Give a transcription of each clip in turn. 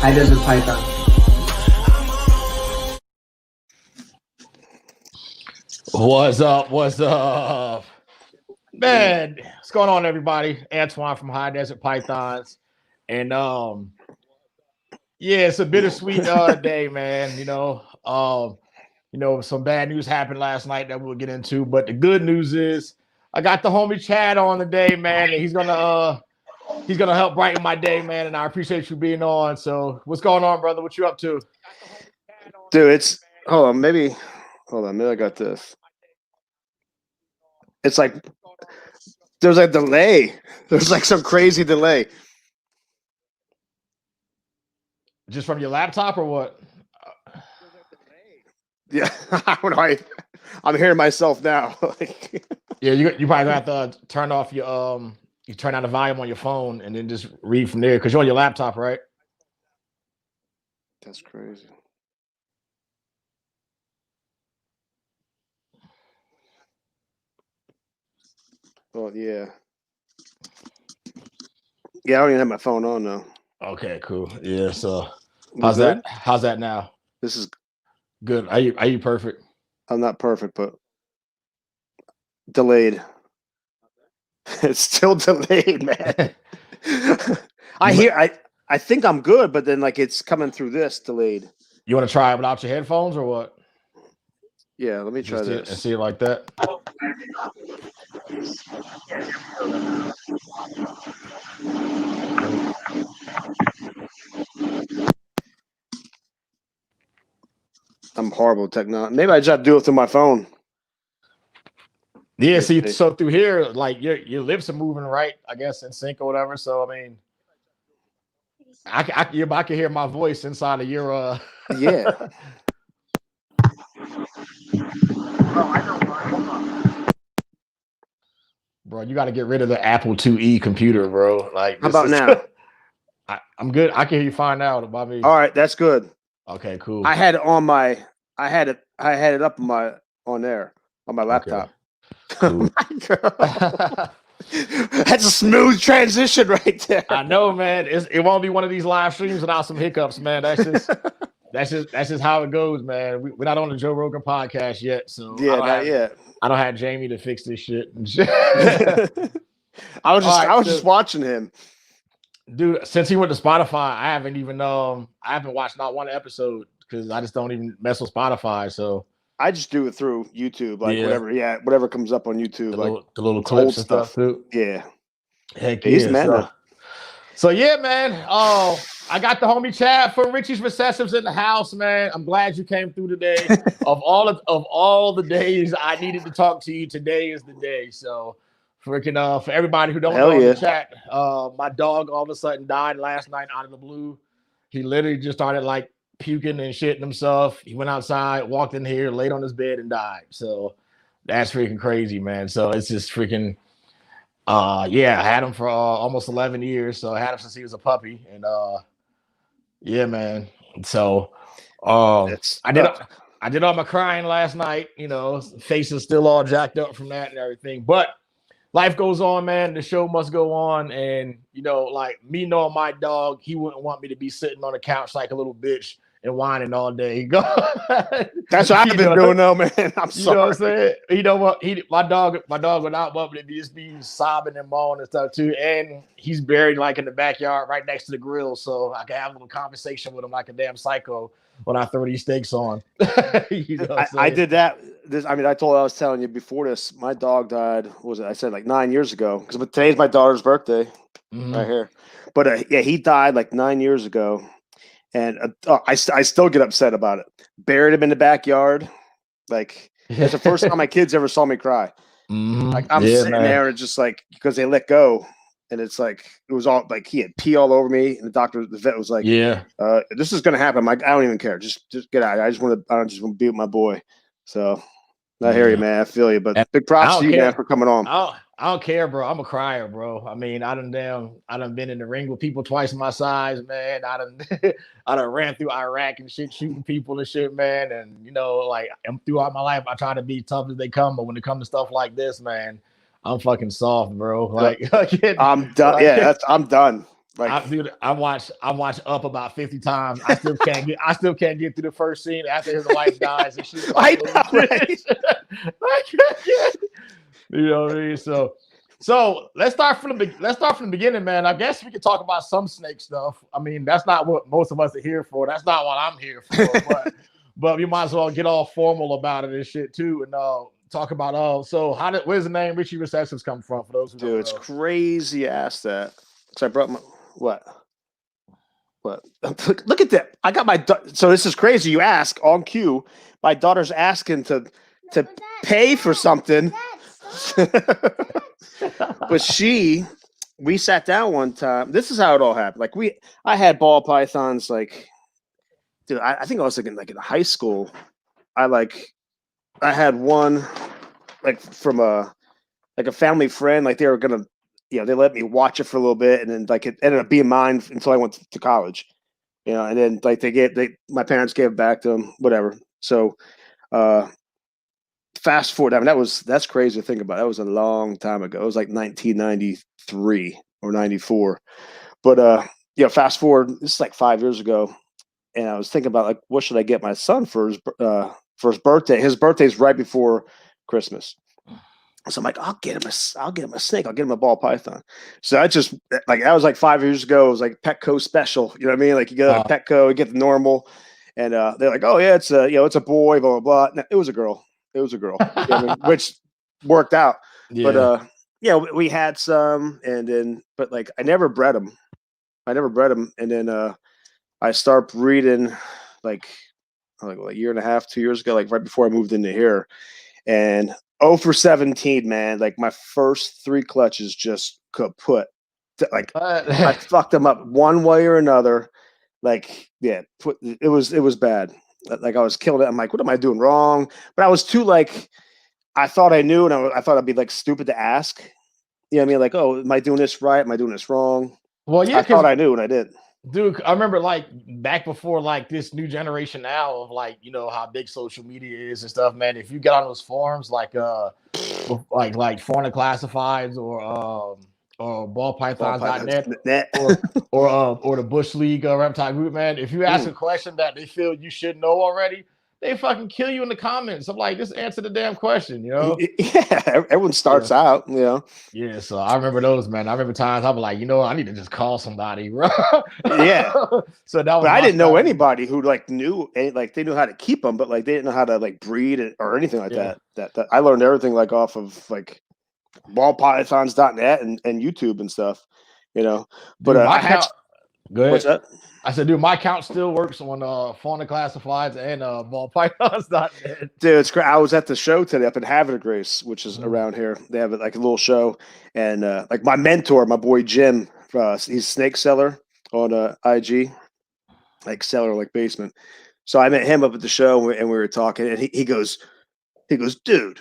High Desert Python. What's up? What's up? Man, what's going on, everybody? Antoine from High Desert Pythons. And yeah, it's a bittersweet day, man. Some bad news happened last night that we'll get into. But the good news is I got the homie Chad on today, man, and he's gonna help brighten my day, man. And I appreciate you being on. So what's going on, brother? What you up to? Dude, maybe I got this. It's like there's a delay. There's like some crazy delay. Just from your laptop or what? Yeah, I'm hearing myself now. Yeah, you probably have to turn off your you turn down the volume on your phone and then just read from there because you're on your laptop, right? That's crazy. Well, yeah. Yeah, I don't even have my phone on now. Okay, cool. Yeah, so how's that now? This is good. Are you perfect? I'm not perfect, but delayed. It's still delayed, man. I think I'm good, but then like it's coming through this delayed. You want to try it without your headphones or what? Yeah, let me try this. And see it like that. I'm horrible at technology. Maybe I just have to do it through my phone. Yeah, see, so through here, like your lips are moving right, I guess, in sync or whatever. So I mean, I can hear my voice inside of your Yeah. Bro, you got to get rid of the Apple IIe computer, bro. Like, how about now? I'm good. I can hear you fine now about me. All right, that's good. Okay, cool. I had it on my. I had it up on there on my laptop. Okay. Cool. That's a smooth transition right there. I know, man. It won't be one of these live streams without some hiccups, man. That's just how it goes, man. We're not on the Joe Rogan podcast yet, so yeah, not yet. I don't have Jamie to fix this shit. I was just watching him, dude. Since he went to Spotify, I haven't watched not one episode because I just don't even mess with Spotify. So I just do it through YouTube, like whatever comes up on YouTube, the little clips and stuff too. Yeah, heck yeah. So yeah, man. Oh, I got the homie Chad from Richie's Recessives in the house, man. I'm glad you came through today. of all the days I needed to talk to you, today is the day. So freaking for everybody who don't know in the chat, my dog all of a sudden died last night out of the blue. He literally just started like puking and shitting himself. He went outside, walked in here, laid on his bed, and died. So that's freaking crazy, man. So it's just freaking. I had him for almost 11 years. So I had him since he was a puppy, and yeah, man. So I did all my crying last night. You know, face is still all jacked up from that and everything. But life goes on, man. The show must go on, and like me knowing my dog, he wouldn't want me to be sitting on the couch like a little bitch and whining all day. That's what I've been doing though, man. I'm sorry. You know what I'm saying? You know what? My dog would not want me to just be sobbing and moaning and stuff too. And he's buried like in the backyard right next to the grill. So I can have a little conversation with him like a damn psycho when I throw these steaks on. I did that. I was telling you before this, my dog died, I said like 9 years ago. Because today's my daughter's birthday right here. But he died like 9 years ago. And I still get upset about it. Buried him in the backyard. Like, it's the first time my kids ever saw me cry. Like, I'm sitting there and just like, because they let go. And it's like, it was all like, he had pee all over me. And the vet was like, this is going to happen. I'm like, I don't even care. Just get out. I just want to be with my boy. So I hear you, man. I feel you. But big props to you, man, for coming on. I don't care, bro. I'm a crier, bro. I mean, I done been in the ring with people twice my size, man. I done ran through Iraq and shit, shooting people and shit, man. And, you know, like, throughout my life, I try to be tough as they come. But when it comes to stuff like this, man, I'm fucking soft, bro. Like, I'm done. Like, I'm done. Like, dude, I watched Up about 50 times. I still can't get through the first scene after his wife dies and shit. I know, right? You know what I mean? So let's start from the beginning, man. I guess we could talk about some snake stuff. I mean, that's not what most of us are here for. That's not what I'm here for. but we might as well get all formal about it and shit too, and talk about so where's the name Richie Recessives come from, for those who don't know? It's crazy you asked that. So I brought my what look at that. I got my so this is crazy you ask on cue. My daughter's asking to pay for something. But we sat down one time. This is how it all happened. Like I had ball pythons, like, dude, I think I was like in high school. I had one like from a family friend. Like, they were gonna, they let me watch it for a little bit, and then like it ended up being mine until I went to college. And then like my parents gave it back to them, whatever. So fast forward, I mean, that's crazy to think about. That was a long time ago. It was like 1993 or 94. But fast forward, this is like 5 years ago, and I was thinking about, like, what should I get my son for his birthday? His birthday's right before Christmas. So I'm like, I'll get him a snake. I'll get him a ball python. So I just, like, that was like 5 years ago. It was like Petco special. You know what I mean? Like, you go to Petco, you get the normal, and they're like, oh yeah, it's a boy, blah blah blah. No, it was a girl. You know what I mean? Which worked out. Yeah. But we had some, and then, but like, I never bred them. And then I started breeding like a year and a half, 2 years ago, like right before I moved into here. And 0 for 17, man. Like, my first 3 clutches just kaput. Like, I fucked them up one way or another. Like, it was bad. Like, I was killing it. I'm like, what am I doing wrong? But I was too, like, I thought I knew, and I thought I'd be like stupid to ask. You know what I mean? Like, oh, am I doing this right? Am I doing this wrong? Well, yeah, I thought I knew, and I did. Dude, I remember, like, back before, like, this new generation now of, like, you know how big social media is and stuff, man. If you get on those forums, like Fauna Classifieds or ballpythons.net or the Bush League Reptile Group, man, if you ask a question that they feel you should know already, they fucking kill you in the comments. I'm like, just answer the damn question, you know? Yeah, everyone starts out, you know? Yeah, so I remember those, man. I remember times I'm like, I need to just call somebody, bro. Yeah. So that was. But I didn't know anybody who, like, knew, like, they knew how to keep them, but, like, they didn't know how to, like, breed or anything like that. That I learned everything, like, off of, like, ballpythons.net and YouTube and stuff, you know? But Dude, go ahead. What's that? I said, dude, my account still works on Fauna Classifieds and ballpythons.net. Dude, it's great. I was at the show today up in Havre de Grace, which is around here. They have like a little show, and like, my mentor, my boy Jim, he's snake seller on IG, like seller, like basement. So I met him up at the show, and we were talking, and he goes, dude,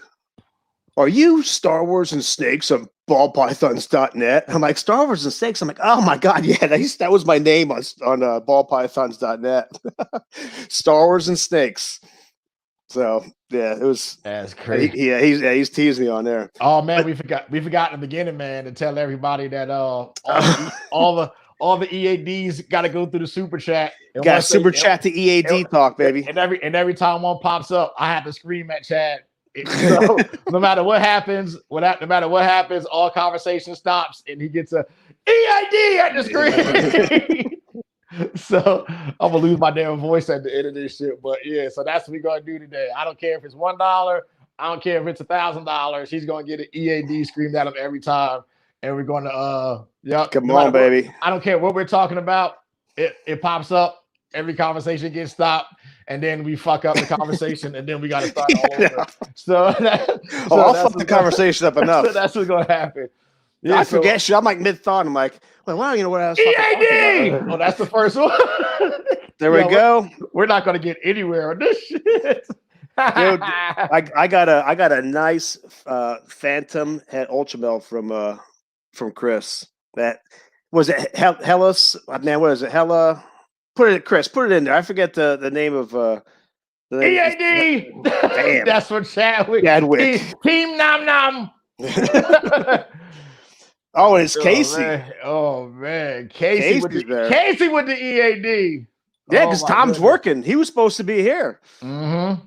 are you Star Wars and Snakes on ballpythons.net? I'm like, Star Wars and Snakes? I'm like, oh my God, yeah, that was my name on ballpythons.net. Star Wars and Snakes. So yeah, it was. That's crazy. He's teasing me on there. Oh man, we forgot in the beginning, man, to tell everybody that all the EADs got to go through the super chat. Got super chat to EAD talk, baby. And every time one pops up, I have to scream at Chad. So no matter what happens, all conversation stops, and he gets a EID at the screen. So I'm gonna lose my damn voice at the end of this shit. But yeah, so that's what we're gonna do today. I don't care if it's $1, I don't care if it's $1,000. He's gonna get an EAD screamed at him every time, and we're gonna come on, baby. I don't care what we're talking about. It pops up. every conversation gets stopped, and then we fuck up the conversation, and then we got to start all over. So, I'll fuck the conversation up enough. So that's what's gonna happen. Yeah, I forget shit. I'm like mid thought. I'm like, well, wow, you know what I was EAD. Oh, that's the first one. There we go. We're not gonna get anywhere on this shit. Dude, I got a nice Phantom head Ultramel from Chris. That was it. Hellas, man. What is it? Hella. Put it in there. I forget the name of the EAD. Damn. That's what Chadwick. Team Nom Nom. Oh, and it's Casey. Oh man, Casey with the EAD. Yeah, because Tom's working. He was supposed to be here. Mm-hmm.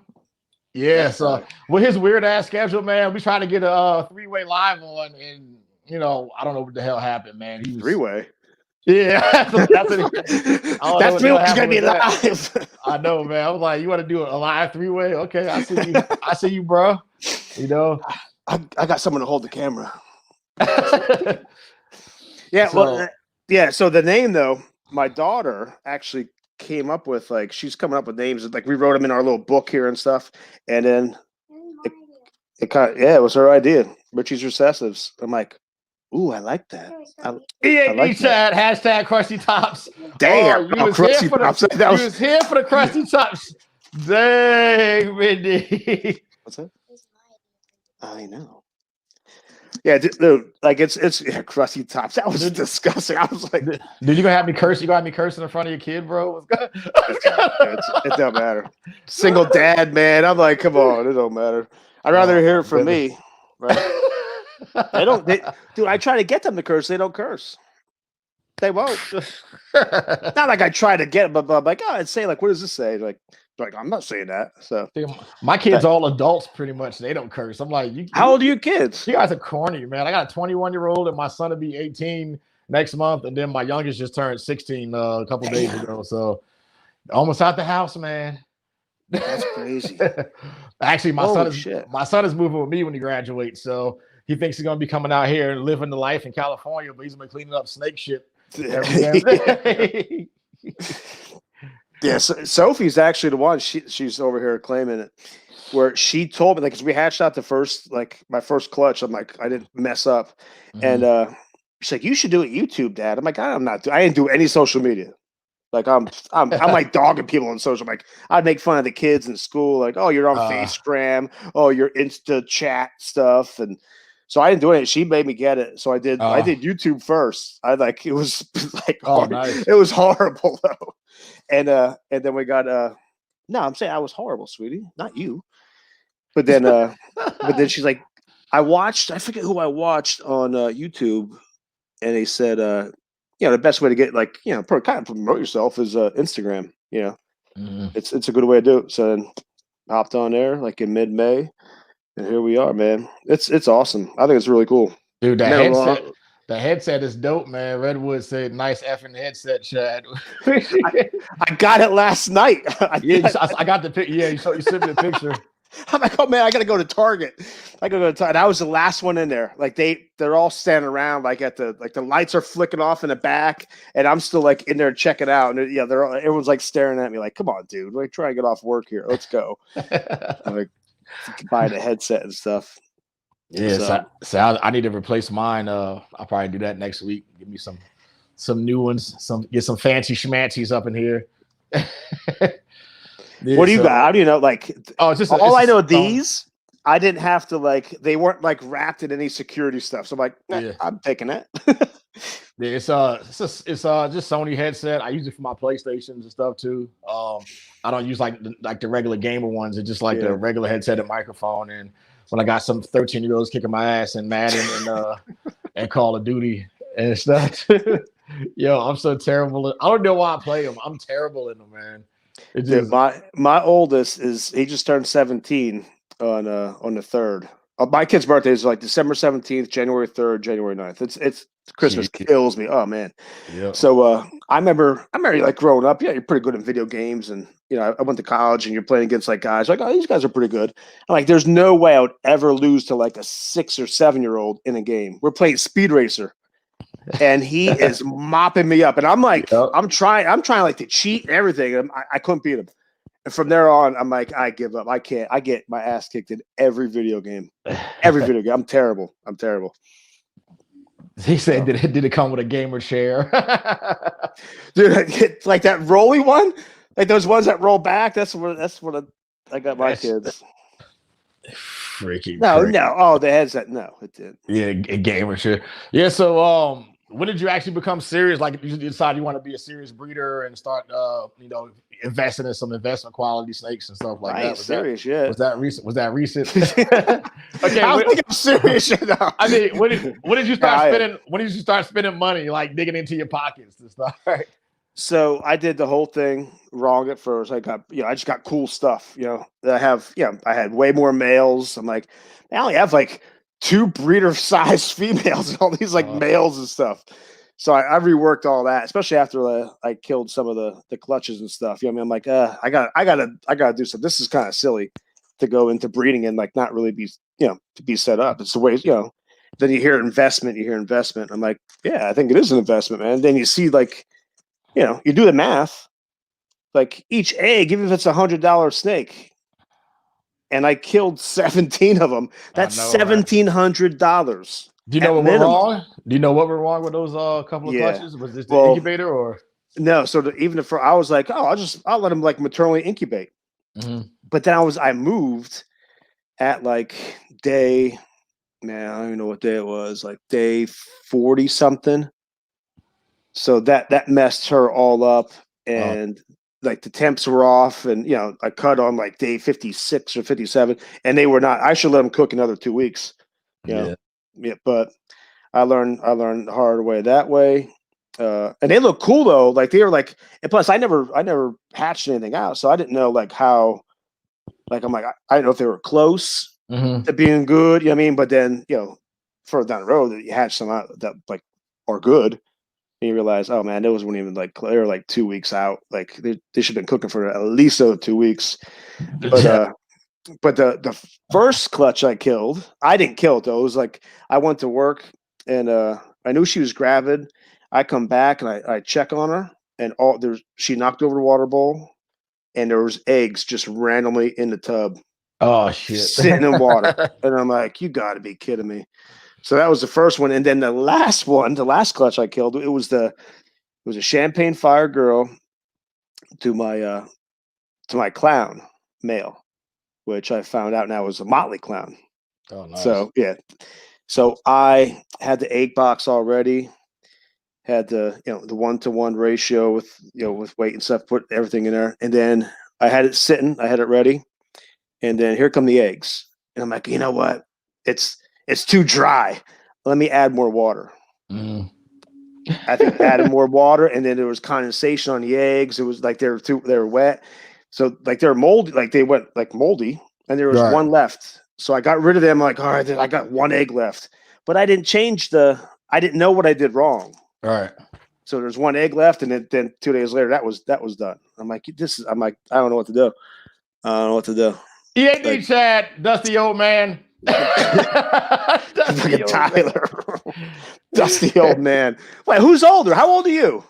Yeah, so with his weird ass schedule, man, we trying to get a 3-way live on, and I don't know what the hell happened, man. He was 3-way. Yeah, that's me. He's gonna be live. I know, man. I was like, you want to do a live 3-way? Okay, I see you. I see you, bro. I got someone to hold the camera. Yeah. So the name though, my daughter actually came up with she's coming up with names we wrote them in our little book here and stuff, and then it was her idea. Richie's Recessives. I'm like, ooh, I like that. EAD chat hashtag Crusty Tops. Damn, you was here for the Crusty Tops. Dang, Mindy. What's that? I know. Yeah, dude, it's Crusty Tops. That was disgusting. I was like, dude, you gonna have me curse? You gonna have me cursing in front of your kid, bro? It don't matter. Single dad, man. I'm like, come on, it don't matter. I'd rather hear it from me, right? Dude, I try to get them to curse. They don't curse. They won't. Not like I try to get them, but I'm like, I'd say what does this say? Like I'm not saying that. So my kids are all adults pretty much. They don't curse. I'm like, how old are your kids? You guys are corny, man. I got a 21-year-old and my son will be 18 next month, and then my youngest just turned 16 a couple days ago. So almost out the house, man. That's crazy. Actually, my son is moving with me when he graduates. So he thinks he's gonna be coming out here and living the life in California, but he's been cleaning up snake shit every damn day. Yeah, Sophie's actually the one. She's over here claiming it. Where she told me, because we hatched out the first, my first clutch. I'm like, I didn't mess up, and she's like, you should do it YouTube, Dad. I'm like, I didn't do any social media. I'm like dogging people on social. I'm like, I'd make fun of the kids in school. Like, oh, you're on Facegram. Oh, you're Insta chat stuff, and so I didn't do it. She made me get it, so I did. I did YouTube first. It was nice. It was horrible though. And then we got no, I'm saying I was horrible, sweetie, not you. But then she's like, I forget who I watched on YouTube, and they said the best way to get kind of promote yourself is Instagram. It's a good way to do it. So then hopped on there in mid-May, and here we are, man. It's awesome. I think it's really cool. Dude, the headset is dope, man. Redwood said, nice effing headset, Chad. I got it last night. I got the picture. Yeah, you sent me the picture. I'm like, oh man, I gotta go to Target. I gotta go to Target. I was the last one in there. They're all standing around at the lights are flicking off in the back, and I'm still in there checking out. And everyone's staring at me come on, dude. Try and get off work here. Let's go. Buy the headset and stuff. Yeah, so I need to replace mine. I'll probably do that next week. Give me some new ones. Get some fancy schmancies up in here. Yeah, what do you got? How do you know? I know these. I didn't have to they weren't wrapped in any security stuff. So I'm like, I'm taking that. Yeah, it's just Sony headset. I use it for my PlayStations and stuff too. I don't use the regular gamer ones. It's just the regular headset and microphone. And when I got some 13-year-olds kicking my ass in Madden and Call of Duty and stuff. Yo, I'm so terrible. I don't know why I play them. I'm terrible in them, man. Dude, my oldest he just turned 17 on the 3rd. My kid's birthday is December 17th, January 3rd, January 9th. It's Christmas kills me. Oh man. Yeah. So I remember growing up, you're pretty good in video games, and I went to college and you're playing against guys oh, these guys are pretty good. I'm there's no way I would ever lose to a 6 or 7-year-old in a game. We're playing Speed Racer. and he is mopping me up. And I'm like, Yep. I'm trying like to cheat and everything. And I couldn't beat him. And from there on, I'm like, I give up. I can't. I get my ass kicked in every video game. Every video game. I'm terrible. He said, did it come with a gamer chair? Dude, like that rolly one, like those ones that roll back. That's what I got my kids. Freaking no. Oh, the headset. No, it didn't. Yeah, a gamer chair. Yeah. So, when did you actually become serious? Like, you decide you want to be a serious breeder and start, investing in some investment quality snakes and stuff like that. Was that recent? Was that recent? Okay, I think I'm serious. I mean, when did you start spending? When did you start spending money, like digging into your pockets and stuff? Right? So I did the whole thing wrong at first. I just got cool stuff. I had way more males. I'm like, I only have like 2 breeder-sized females and all these like males and stuff. So I reworked all that, especially after I killed some of the clutches and stuff. I'm like, I gotta do something. This is kind of silly to go into breeding and like not really be, to be set up. It's the way, then you hear investment. I'm like, yeah, I think it is an investment, man. Then you see like, you do the math, like each egg, even if it's $100 snake, and I killed 17 of them, that's $1,700. Do you know what went wrong? Do you know what went wrong with those couple of clutches? Was this the incubator or? No, so even if I was like, I'll let them like maternally incubate. Mm-hmm. But then I moved at like day, man, I don't even know what day it was, like day 40 something. So that messed her all up, and like the temps were off, and I cut on like day 56 or 57, and they were not. I should let them cook another 2 weeks. Yeah, but I learned the hard way that way. And they look cool though. Like they were like, and plus I never hatched anything out, so I didn't know like how. Like I'm like I didn't know if they were close to being good. You know what I mean? But then further down the road, you hatch some out that like are good. And you realize, oh man, those weren't even like they were like 2 weeks out. Like they should have been cooking for at least another 2 weeks. But the first clutch I killed, I didn't kill it though. It was like I went to work and I knew she was gravid. I come back and I check on her, and she knocked over the water bowl, and there was eggs just randomly in the tub. Oh shit! Sitting in water, and I'm like, you got to be kidding me. So that was the first one, and then the last clutch I killed, it was a champagne fire girl to my clown male, which I found out now was a motley clown. Oh, nice. So yeah, so I had the egg box already, had the the 1-to-1 ratio with with weight and stuff, put everything in there, and then I had it sitting, I had it ready, and then here come the eggs, and I'm like, you know what, it's too dry. Let me add more water. I think added more water, and then there was condensation on the eggs. It was like they were wet, so like they're moldy. Like they went like moldy, and there was one left. So I got rid of them. Like, all right, I got 1 egg left, but I didn't change I didn't know what I did wrong. All right. So there's 1 egg left, and then 2 days later, that was done. I'm like, I don't know what to do. EAD like, Chad, Dusty old man. Dusty old Tyler. Dusty old man. Wait, who's older? How old are you?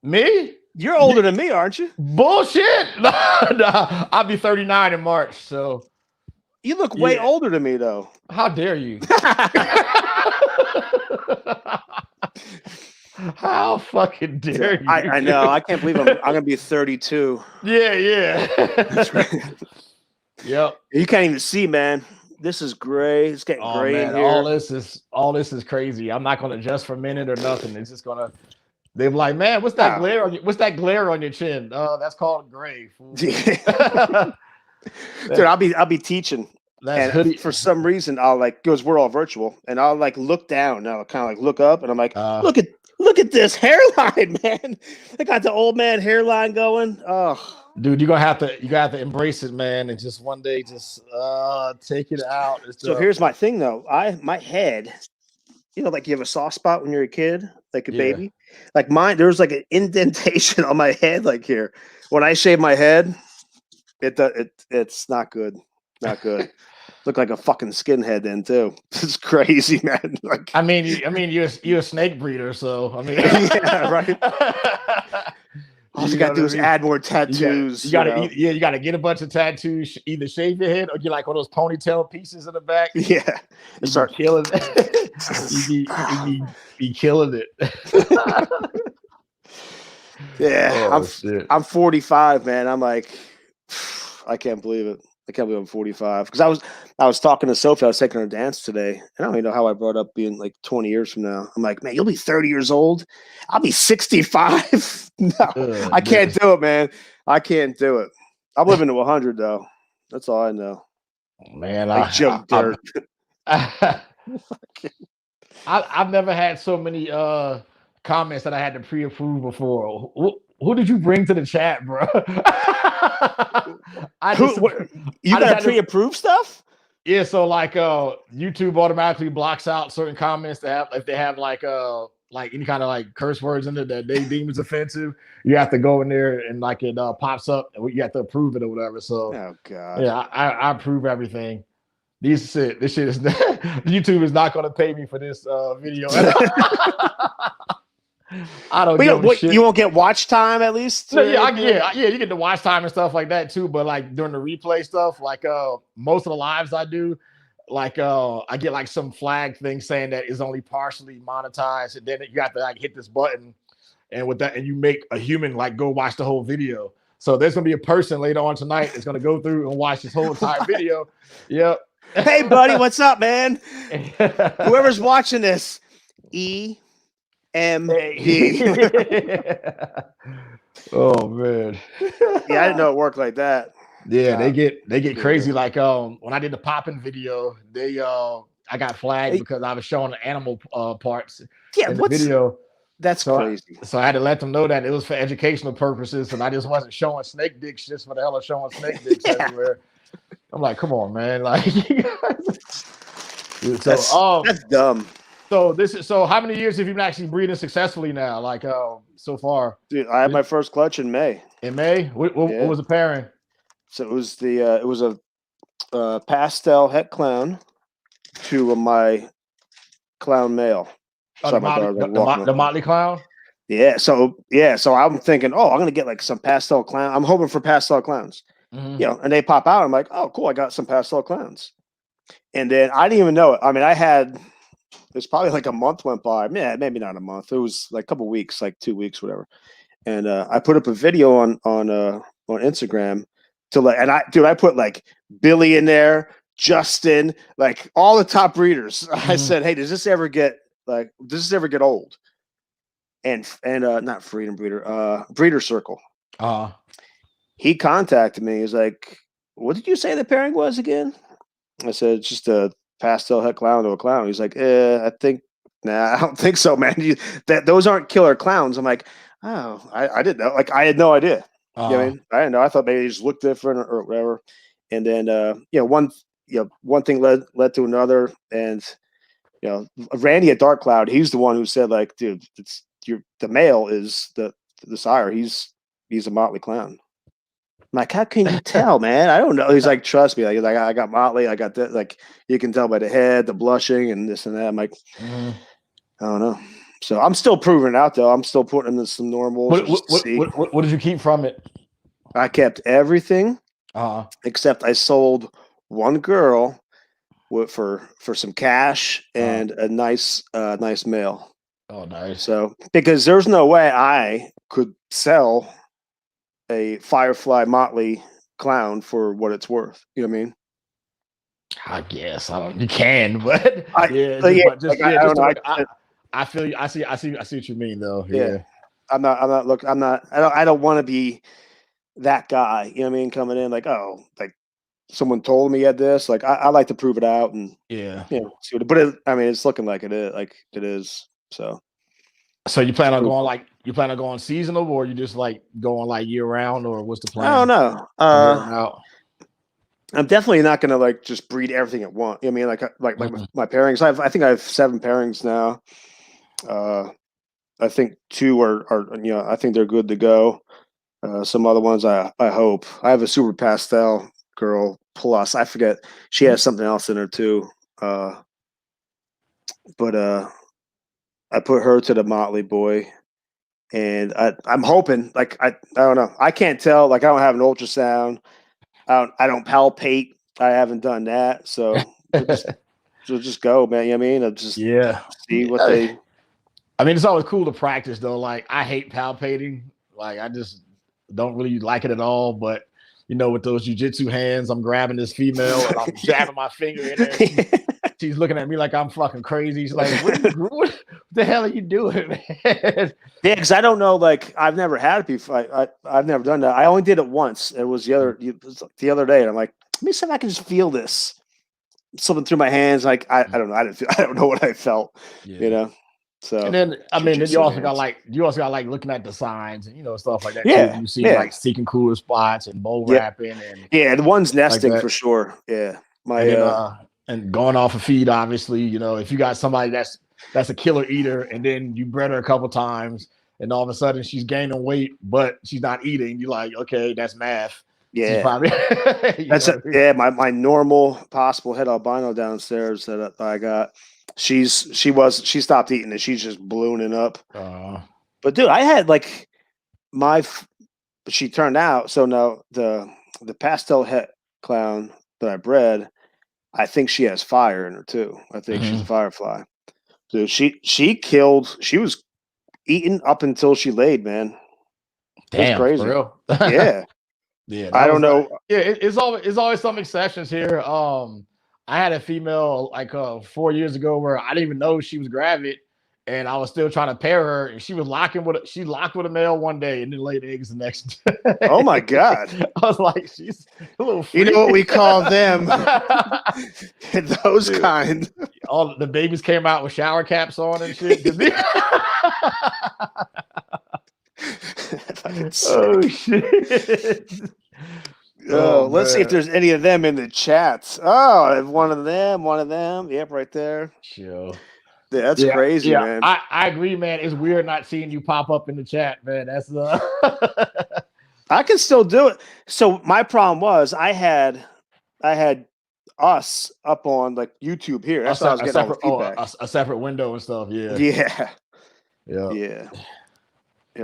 Me? You're older than me, aren't you? Bullshit. No, I'll be 39 in March. So you look way older than me, though. How dare you? How fucking dare you? I know. I can't believe I'm gonna be 32. Yeah. Yep. You can't even see, man. This is gray. It's getting gray in here. All this is crazy. I'm not gonna adjust for a minute or nothing. It's just gonna. They're like, man, what's that glare on your chin? That's called gray. Dude, I'll be teaching. And for some reason, I'll like, because we're all virtual, and I'll like look down, and I'll kind of like look up, and I'm like, look at this hairline, man. I got the old man hairline going. Oh, dude, you have to embrace it, man, and just one day just take it out. So here's my thing, though. My head, like you have a soft spot when you're a kid, like a baby. Like mine, there's like an indentation on my head, like here. When I shave my head, it's not good. Not good. Look like a fucking skinhead then too. It's crazy, man. Like, I mean, you're a snake breeder, so I mean, yeah, right. All you gotta do is add more tattoos. You gotta get a bunch of tattoos. Either shave your head or get like one of those ponytail pieces in the back. Yeah, you start killing. Be killing it. Yeah, I'm 45, man. I'm like, I can't believe it. I can't believe I'm 45 because I was talking to Sophie. I was taking her to dance today, and I don't even know how I brought up being like 20 years from now. I'm like, man, you'll be 30 years old. I'll be 65. No, I can't do it, man. I can't do it. I'm living to 100 though. That's all I know. Man, like Joe Dirt. I've never had so many comments that I had to pre-approve before. Who did you bring to the chat, bro? You got pre-approved stuff? Yeah, so like YouTube automatically blocks out certain comments that have, if they have like any kind of like curse words in it that they deem as offensive. You have to go in there and like it pops up and you have to approve it or whatever. So oh god, yeah, I approve everything. This shit is YouTube is not going to pay me for this video. I don't give a shit. You won't get watch time at least? No, yeah, you get the watch time and stuff like that too. But like during the replay stuff, like most of the lives I do, like I get like some flag thing saying that is only partially monetized, and then you have to like hit this button, and with that, and you make a human like go watch the whole video. So there's gonna be a person later on tonight that's gonna go through and watch this whole entire video. Yep. Hey buddy, what's up, man? Whoever's watching this, EMD. Oh man. Yeah, I didn't know it worked like that. Yeah, they get crazy. Like when I did the popping video, I got flagged because I was showing the animal parts in the video. That's crazy. So I had to let them know that it was for educational purposes, and I just wasn't showing snake dicks just for the hell of showing snake dicks everywhere. I'm like, come on, man. Like, that's dumb. So how many years have you been actually breeding successfully now? Like so far? Dude, I had my first clutch in May. In May? What was the pairing? So it was a pastel het clown to my clown male. Oh, the Motley clown? Yeah. So I'm thinking, I'm gonna get like some pastel clown. I'm hoping for pastel clowns. Mm-hmm. And they pop out. I'm like, oh, cool, I got some pastel clowns. And then I didn't even know it. I mean, there's probably like a month went by. Yeah, maybe not a month. It was like a couple weeks, like 2 weeks, whatever. And I put up a video on Instagram to I put like Billy in there, Justin, like all the top breeders. Mm-hmm. I said, hey, does this ever get old? And not Freedom Breeder, Breeder Circle. He contacted me. He's like, what did you say the pairing was again? I said, it's just a pastel het clown to a clown. He's like, I don't think so, man. Those aren't killer clowns. I'm like, oh, I didn't know. Like, I had no idea. You know what I mean? I didn't know. I thought maybe they just looked different or whatever. And then, one thing led to another. And, Randy at Dark Cloud, he's the one who said, like, dude, the male is the sire. He's a Motley clown. I'm like, how can you tell, man? I don't know. He's like, trust me. Like I got Motley. I got that. Like, you can tell by the head, the blushing, and this and that. I'm like, I don't know. So I'm still proving it out, though. I'm still putting in some normals. What did you keep from it? I kept everything, except I sold one girl for some cash and a nice male. Oh, nice. So because there's no way I could sell a Firefly Motley clown for what it's worth. You know what I mean? I guess you can, but I feel you. I see what you mean, though. Yeah. I don't want to be that guy. You know what I mean? Coming in like, oh, like someone told me you had this. Like, I like to prove it out and see what. But it's looking like it is. Like it is. So you plan on going seasonal, or you just like going like year round, or what's the plan? I don't know. I'm definitely not going to like just breed everything at once. I mean, like my pairings. I think I have 7 pairings now. I think 2 are I think they're good to go. Some other ones I hope. I have a super pastel girl plus. I forget. She has something else in her too. But I put her to the Motley Boy, and I'm hoping. Like I don't know. I can't tell. Like I don't have an ultrasound. I don't palpate. I haven't done that. So just go, man. You know what I mean? I'll just see what they. I mean, it's always cool to practice though. Like I hate palpating. Like I just don't really like it at all. But you know, with those jiu-jitsu hands, I'm grabbing this female and I'm jabbing my finger in there. She's looking at me like I'm fucking crazy. She's like, what the hell are you doing, man? Yeah, because I don't know. Like I've never had it before. I've never done that. I only did it once. It was the other day, and I'm like, let me see if I can just feel this. Something through my hands. Like I don't know. I don't know what I felt. You know. So and then then you also got like looking at the signs and stuff like that too. You see like seeking cooler spots and bow wrapping and the one's nesting for sure. Yeah, and going off a feed, obviously. If you got somebody that's a killer eater and then you bred her a couple times and all of a sudden she's gaining weight but she's not eating, you're like, okay, that's math. Yeah, probably, my normal possible head albino downstairs that I got. She stopped eating and she's just ballooning up. But dude, I had like she turned out. So now the pastel het clown that I bred, I think she has fire in her too. I think she's a firefly. Dude, she was eating up until she laid, man. That's crazy. For real? Yeah. Yeah. I don't know. It's always some exceptions here. I had a female like 4 years ago where I didn't even know she was gravid, and I was still trying to pair her, and she was locked with a male one day and then laid eggs the next day. Oh my god! I was like, she's a little freak. You know what we call them? Those kind. All the babies came out with shower caps on and shit. Oh shit. Oh, let's see if there's any of them in the chats. Oh, one of them. Yep, right there. Sure. Yeah, that's crazy, man. I agree, man. It's weird not seeing you pop up in the chat, man. That's I can still do it. So my problem was I had us up on like YouTube here. That's how I was getting all the feedback. A separate window and stuff. Yeah. Here,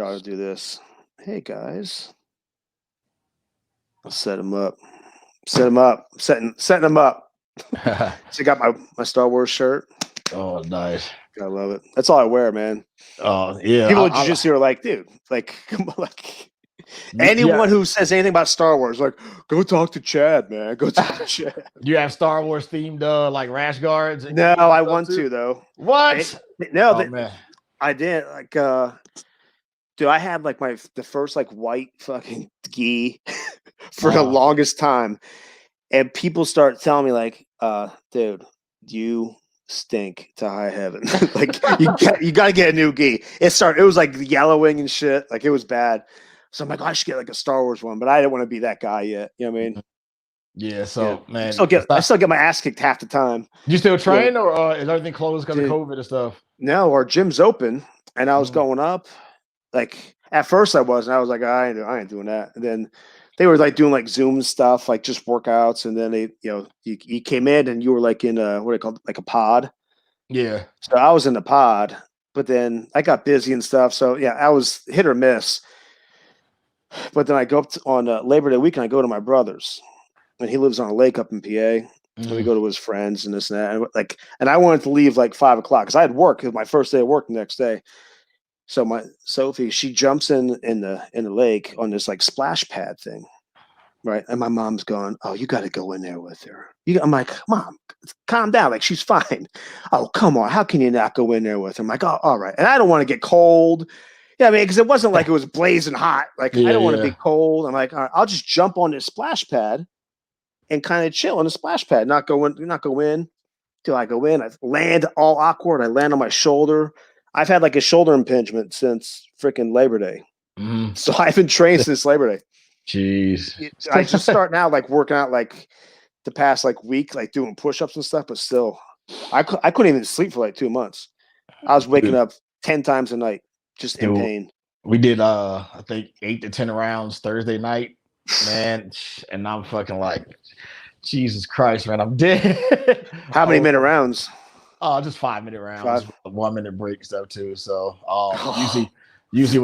I'll do this. Hey guys. I'll set them up. Setting them up. So I got my Star Wars shirt. Oh, nice. I love it. That's all I wear, man. Oh, yeah. People just here are like, dude, like anyone who says anything about Star Wars, like, go talk to Chad, man. Go talk to Chad. Do you have Star Wars themed like rash guards? No, I want to though. What? Man. I did. Like, dude, I had like the first like white fucking gi for the longest time, and people start telling me like, dude, you stink to high heaven. Like you got to get a new gi. It was like yellowing and shit. Like it was bad. So I'm like, I should get like a Star Wars one, but I didn't want to be that guy yet. You know what I mean? Yeah. So man, I still get my ass kicked half the time. You still train, or is everything closed because of COVID and stuff? No, our gym's open, and I was going up. Like at first I was, and I was like, I ain't doing that. And then they were like doing like Zoom stuff, like just workouts. And then they, you came in and you were like in what they call like a pod. Yeah. So I was in the pod, but then I got busy and stuff. So yeah, I was hit or miss. But then I go up on Labor Day weekend. I go to my brother's, and he lives on a lake up in PA. And we go to his friends and this and that. And I wanted to leave like 5 o'clock because I had work. It was my first day of work the next day. So my Sophie, she jumps in the lake on this like splash pad thing, right? And my mom's going, "Oh, you got to go in there with her." I'm like, "Mom, calm down. Like she's fine." "Oh, come on. How can you not go in there with her?" I'm like, "Oh, all right." And I don't want to get cold. Yeah, I mean, because it wasn't like it was blazing hot. Like I don't want to be cold. I'm like, all right, I'll just jump on this splash pad and kind of chill on the splash pad, not go in till I go in. I land all awkward. I land on my shoulder. I've had like a shoulder impingement since freaking Labor Day. So I haven't trained since Labor Day. Jeez. I just start now like working out like the past like week, like doing push-ups and stuff, but still I couldn't even sleep for like 2 months. I was waking up 10 times a night, just in pain. We did I think 8 to 10 rounds Thursday night. man, and I'm fucking like, Jesus Christ, man, I'm dead. How many minute rounds? Oh, just 5-minute rounds, 1 minute breaks though too. So Oh. usually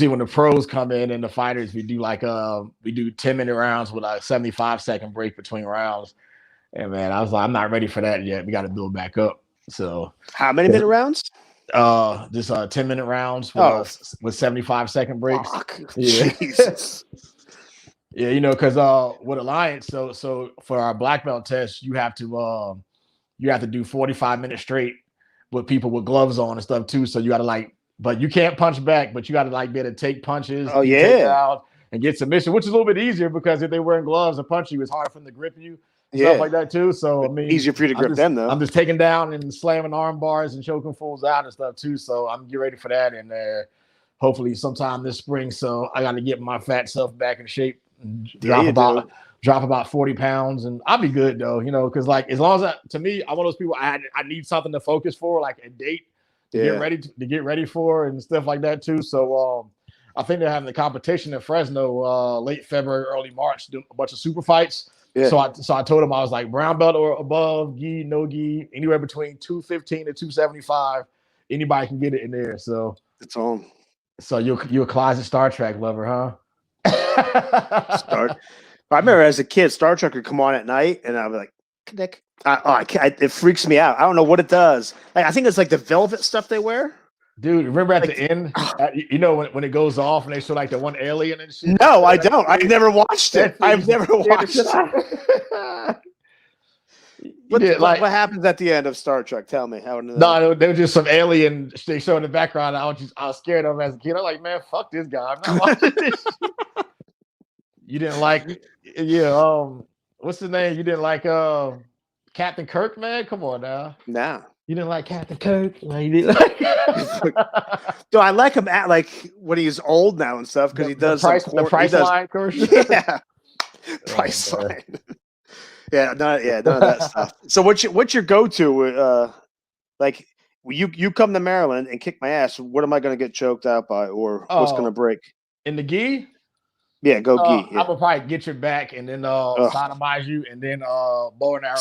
when the pros come in and the fighters, we do 10-minute rounds with a 75-second break between rounds. And man, I was like, I'm not ready for that yet. We got to build back up. So how many minute rounds? Just 10-minute rounds with 75-second breaks. Fuck. Yeah. Jesus. Yeah, you know, because with Alliance, so for our black belt test, you have to do 45 minutes straight with people with gloves on and stuff too. So you got to but you can't punch back, but you got to be able to take punches, take out, and get submission, which is a little bit easier because if they're wearing gloves and punch you, it's hard for them to grip you. Stuff like that too. So I mean, easier for you to grip them though. I'm just taking down and slamming arm bars and choking fools out and stuff too. So I'm getting ready for that, and hopefully sometime this spring. So I got to get my fat self back in shape, and drop about 40 pounds, and I'll be good though. You know, because as long as to me, I'm one of those people. I need something to focus for, like a date to get ready for and stuff like that too. So I think they're having the competition in Fresno late February, early March, do a bunch of super fights. Yeah. So I told him, I was like, brown belt or above, gi, no gi, anywhere between 215 to 275. Anybody can get it in there. So it's on. So you a closet Star Trek lover, huh? I remember as a kid, Star Trek would come on at night, and I'd be like, Nick, it freaks me out. I don't know what it does. I think it's like the velvet stuff they wear. Dude, remember at the end, you know, when it goes off and they show the one alien and shit? No, I don't. I've never watched it. I've never watched it. What happens at the end of Star Trek? Tell me. No, there was just some alien they show in the background. I was scared of him as a kid. I'm like, man, fuck this guy. I'm not watching this shit. You didn't like, what's his name? You didn't like Captain Kirk, man? Come on now. Nah. You didn't like Captain Kirk? No, you didn't like Do I like him at when he's old now and stuff because he does the Priceline commercial? Yeah. Priceline. None of that stuff. So what's your go-to? You come to Maryland and kick my ass. What am I going to get choked out by, or what's going to break? In the gi? Yeah, go gi. Yeah. I'm gonna probably get your back and then sodomize you and then bow and arrow.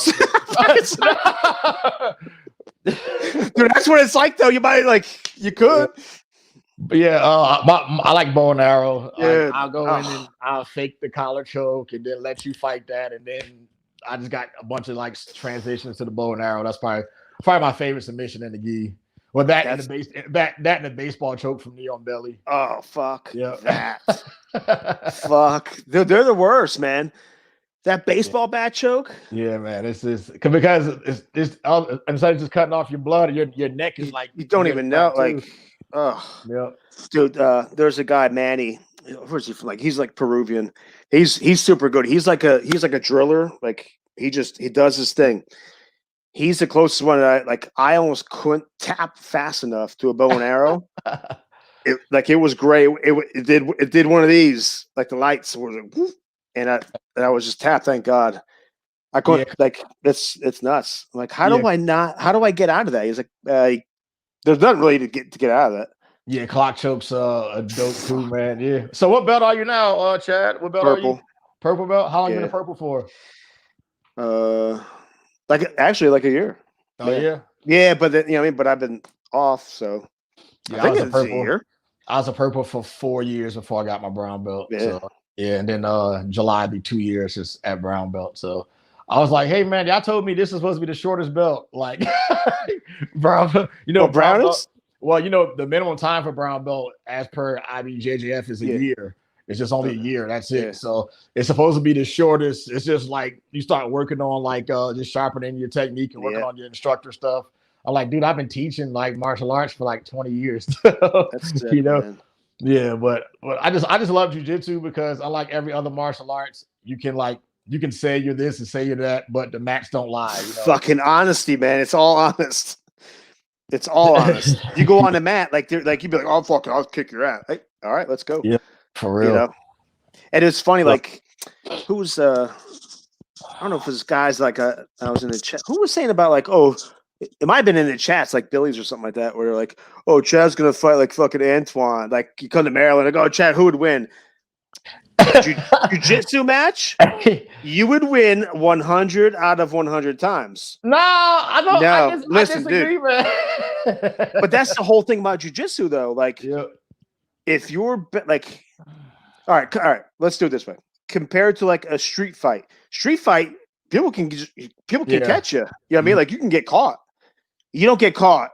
Dude, that's what it's like though. You might you could. But yeah, I like bow and arrow. Yeah. I'll go in and I'll fake the collar choke and then let you fight that, and then I just got a bunch of transitions to the bow and arrow. That's probably my favorite submission in the gi. Well, that and the baseball choke from Neon Belly. Oh fuck! Yeah, that. Fuck, they're the worst, man. That baseball bat choke. Yeah, man. It's just because it's instead of just cutting off your blood, your neck is you don't even know. Yeah, dude. There's a guy, Manny. Where's he from? He's Peruvian. He's super good. He's like a driller. He does his thing. He's the closest one that I almost couldn't tap fast enough to a bow and arrow. It was great. It did one of these, the lights were and I was just tapped. Thank God. I couldn't it's nuts. I'm how do I get out of that? He's there's nothing really to get out of that. Yeah, clock choke's a dope too, man. Yeah. So what belt are you now, Chad? What belt are you? Purple belt. How long you been a purple for? Actually a year. Oh yeah. Yeah, but then but I've been off, so yeah, I was a purple for 4 years before I got my brown belt. Yeah. So, yeah, and then July be 2 years just at brown belt. So I was like, hey man, y'all told me this is supposed to be the shortest belt. Brown belt, brown belt. Well, the minimum time for brown belt as per IBJJF is a year. It's just only a year. That's it. Yeah. So it's supposed to be the shortest. It's just you start working on just sharpening your technique and working on your instructor stuff. I'm like, dude, I've been teaching martial arts for 20 years. That's sick, man. Yeah, but I just love jiu-jitsu because unlike every other martial arts, you can say you're this and say you're that, but the mats don't lie. Fucking honesty, man. It's all honest. It's all honest. You go on the mat, you'd be like, oh fuck it, I'll kick your ass. All right, let's go. Yeah. For real. And it's funny, who's I don't know if it's guys I was in the chat. Who was saying about it might have been in the chats Billy's or something like that, where they're oh, Chad's gonna fight fucking Antoine. You come to Maryland, Chad, who would win? jiu-jitsu match, you would win 100 out of 100 times. No, I don't. No, listen, disagree, dude. Man. But that's the whole thing about jiu-jitsu, though. Like, if you're like, all right, let's do it this way. Compared to like a street fight, people can catch you. You know what I mean? Like, you can get caught. You don't get caught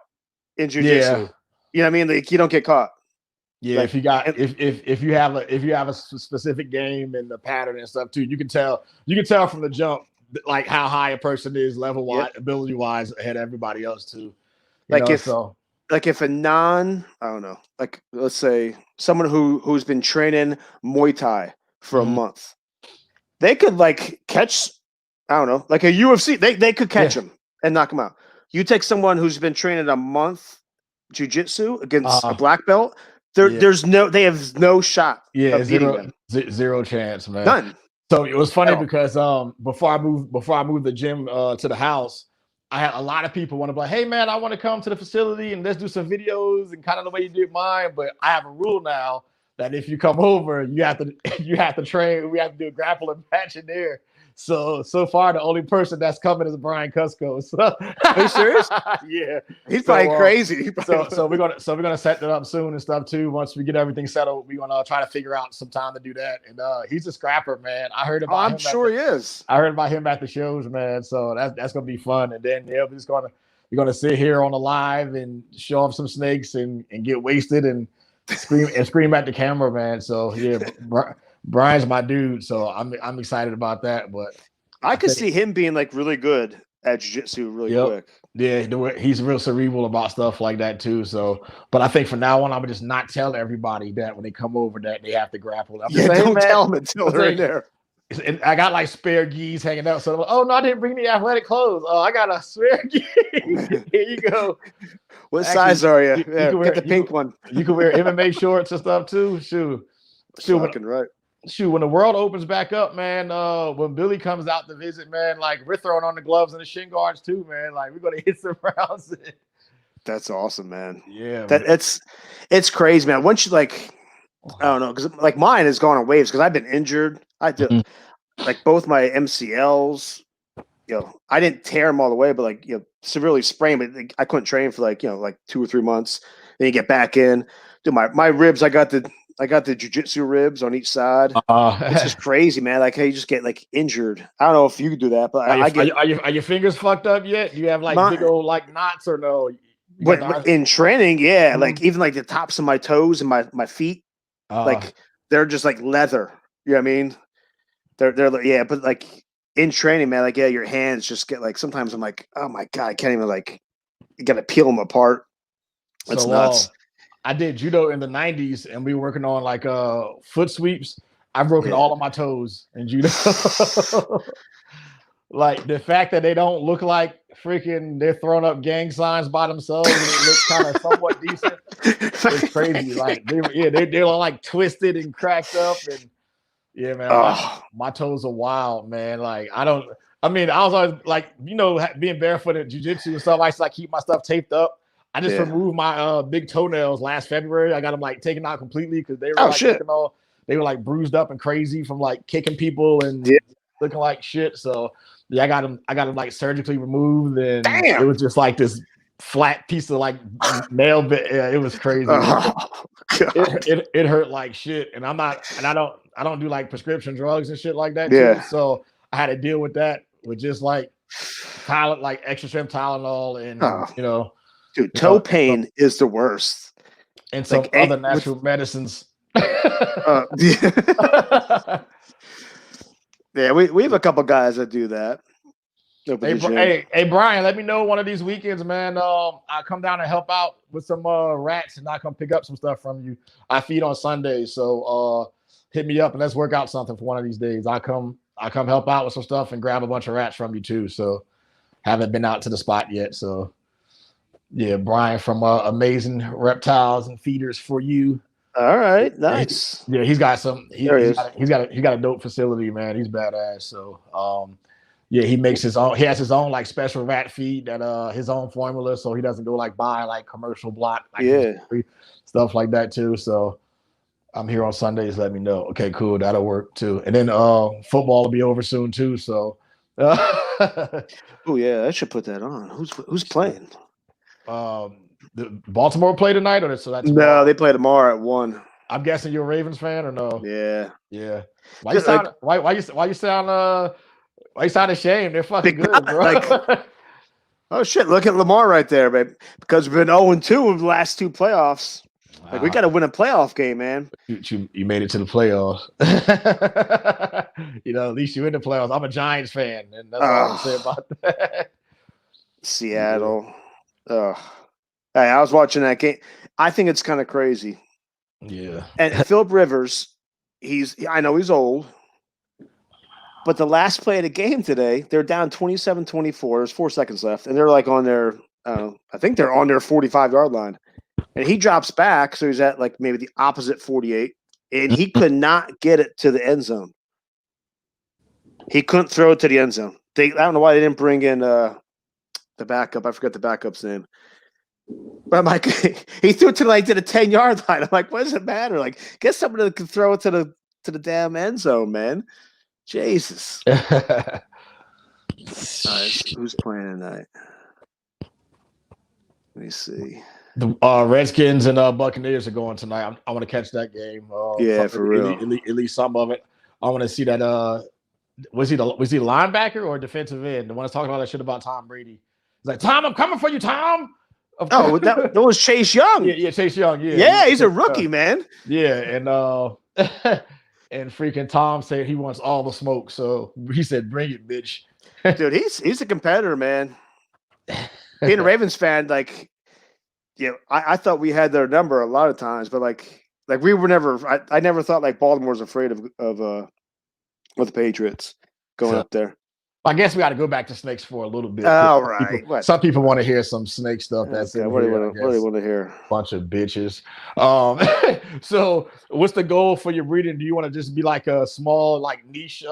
in jiu-jitsu. You know what I mean? Like, you don't get caught. Yeah, like, if you have a specific game and the pattern and stuff too, you can tell from the jump like how high a person is level wise, ability wise ahead of everybody else too. Like if a I don't know, like let's say someone who's been training Muay Thai for a month, they could like catch, I don't know, like a UFC, they could catch him and knock him out. You take someone who's been training a month jiu-jitsu against a black belt. They have no shot. Yeah, zero chance, man. None. So it was funny because before I moved the gym to the house, I had a lot of people want to be like, hey man, I want to come to the facility and let's do some videos and kind of the way you did mine. But I have a rule now that if you come over, you have to train. We have to do a grappling match in there. So far, the only person that's coming is Brian Cusco. So, are you serious? Yeah, he's probably crazy. So we're gonna set that up soon and stuff too. Once we get everything settled, we're gonna try to figure out some time to do that. And he's a scrapper, man. I heard about him. I'm sure he is. I heard about him at the shows, man. So that's gonna be fun. And then we're gonna sit here on the live and show off some snakes and get wasted and scream at the camera, man. So yeah. Brian's my dude, so I'm excited about that. But I could see him being like really good at jiu-jitsu really quick. Yeah, he's real cerebral about stuff like that too. So, but I think from now on, I would just not tell everybody that when they come over that they have to grapple. Don't tell them until they're in there. And I got like spare gis hanging out. So, like, oh no, I didn't bring the athletic clothes. Oh, I got a spare gi. Here you go. What size are you? Get the pink one. You can wear MMA shorts and stuff too. Shoot, right. Shoot, when the world opens back up, man, when Billy comes out to visit, man, like we're throwing on the gloves and the shin guards too, man. Like we're gonna hit some rounds. That's awesome, man. Yeah, it's crazy, man. Once you like, I don't know, because like mine has gone on waves because I've been injured. I did like both my MCLs. I didn't tear them all the way, but like severely sprained. But like, I couldn't train for like 2 or 3 months. Then you get back in. Dude, my ribs, I got the jiu-jitsu ribs on each side. It's just crazy, man. Like, how you just get like injured. I don't know if you could do that, but are your fingers fucked up yet? Do you have like big old like knots or no? But in training, yeah, like even like the tops of my toes and my feet, like they're just like leather. You know what I mean? They're but like in training, man, like your hands just get like sometimes I'm like, oh my god, I can't even like. You got to peel them apart. That's nuts. I did judo in the 90s and we were working on like foot sweeps. I've broken all of my toes in judo. Like the fact that they don't look like freaking they're throwing up gang signs by themselves and it looks kind of somewhat decent. It's crazy. Like they're like twisted and cracked up and yeah, man. My toes are wild, man. Like I was always like, being barefoot at jiu-jitsu and stuff, I used to like keep my stuff taped up. I just removed my big toenails last February. I got them like taken out completely because they were they were like bruised up and crazy from like kicking people and looking like shit. So yeah, I got them like surgically removed, and it was just like this flat piece of like nail bit. Yeah, it was crazy. It hurt like shit, and I don't do like prescription drugs and shit like that. Too. So I had to deal with that with just like extra strength Tylenol and Dude, toe pain is the worst. And some other natural medicines. Yeah, we have a couple guys that do that. Hey, Brian, let me know one of these weekends, man. I'll come down and help out with some rats and I'll come pick up some stuff from you. I feed on Sundays, so hit me up and let's work out something for one of these days. I'll come help out with some stuff and grab a bunch of rats from you too. So haven't been out to the spot yet, so yeah, Brian from Amazing Reptiles and Feeders for You. All right, nice. Yeah, he's got some. He's got a dope facility, man. He's badass. So, he makes his own. He has his own like special rat feed that his own formula, so he doesn't go like buy like commercial block, stuff like that too. So, I'm here on Sundays. Let me know. Okay, cool. That'll work too. And then football will be over soon too. So Oh yeah, I should put that on. Who's playing? The Baltimore play tonight, or so that's No, tomorrow. they play tomorrow at 1. I'm guessing you're a Ravens fan, or no? Yeah. Yeah. Why you sound ashamed? They're fucking good, bro. Like, oh shit! Look at Lamar right there, babe. Because we've been 0-2 of the last 2 playoffs. Like we got to win a playoff game, man. You made it to the playoffs. At least you in the playoffs. I'm a Giants fan, and that's all I'm saying about that. Seattle. Yeah. Hey, I was watching that game. I think it's kind of crazy. Yeah. And Philip Rivers, I know he's old, but the last play of the game today, they're down 27-24. There's 4 seconds left, and they're like on their, I think they're on their 45-yard line. And he drops back, so he's at like maybe the opposite 48, and he could not get it to the end zone. He couldn't throw it to the end zone. I don't know why they didn't bring in the backup. I forgot the backup's name. But I'm like, he threw it to the 10-yard line. I'm like, what does it matter? Like, get somebody that can throw it to the damn end zone, man. Jesus. Right, who's playing tonight? Let me see. The Redskins and Buccaneers are going tonight. I want to catch that game. Yeah, for real. At least some of it. I want to see that. Was he linebacker or defensive end? The one that's talking all that shit about Tom Brady. He's like, Tom, I'm coming for you, Tom. Oh, that was Chase Young. Yeah, Chase Young. Yeah, he's a rookie, man. Yeah, and and freaking Tom said he wants all the smoke, so he said, "Bring it, bitch." Dude, he's a competitor, man. Being a Ravens fan, like, I thought we had their number a lot of times, but like we were never. I never thought like Baltimore was afraid of the Patriots going up there. I guess we got to go back to snakes for a little bit. All right. Some people want to hear some snake stuff. That's okay. What do you want to hear? Bunch of bitches. So what's the goal for your breeding? Do you want to just be like a small, like niche,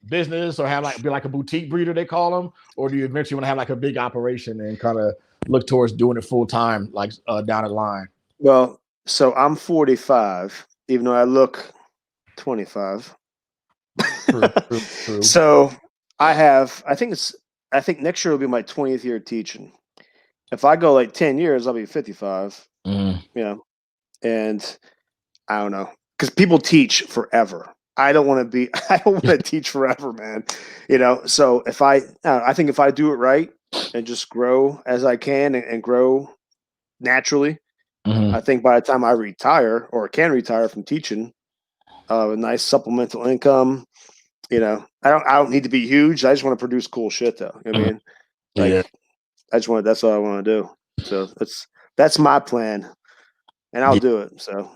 business, or be like a boutique breeder, they call them, or do you eventually want to have like a big operation and kind of look towards doing it full time, like down the line? Well, so I'm 45, even though I look 25. True. So I think next year will be my 20th year teaching. If I go like 10 years, I'll be 55. And I don't know, because people teach forever. I don't want to teach forever, man. So I think if I do it right and just grow as I can and grow naturally, I think by the time I retire or can retire from teaching, a nice supplemental income. I don't need to be huge. I just want to produce cool shit, though. You know what I mean? Like, that's all I want to do. So that's my plan, and I'll do it. So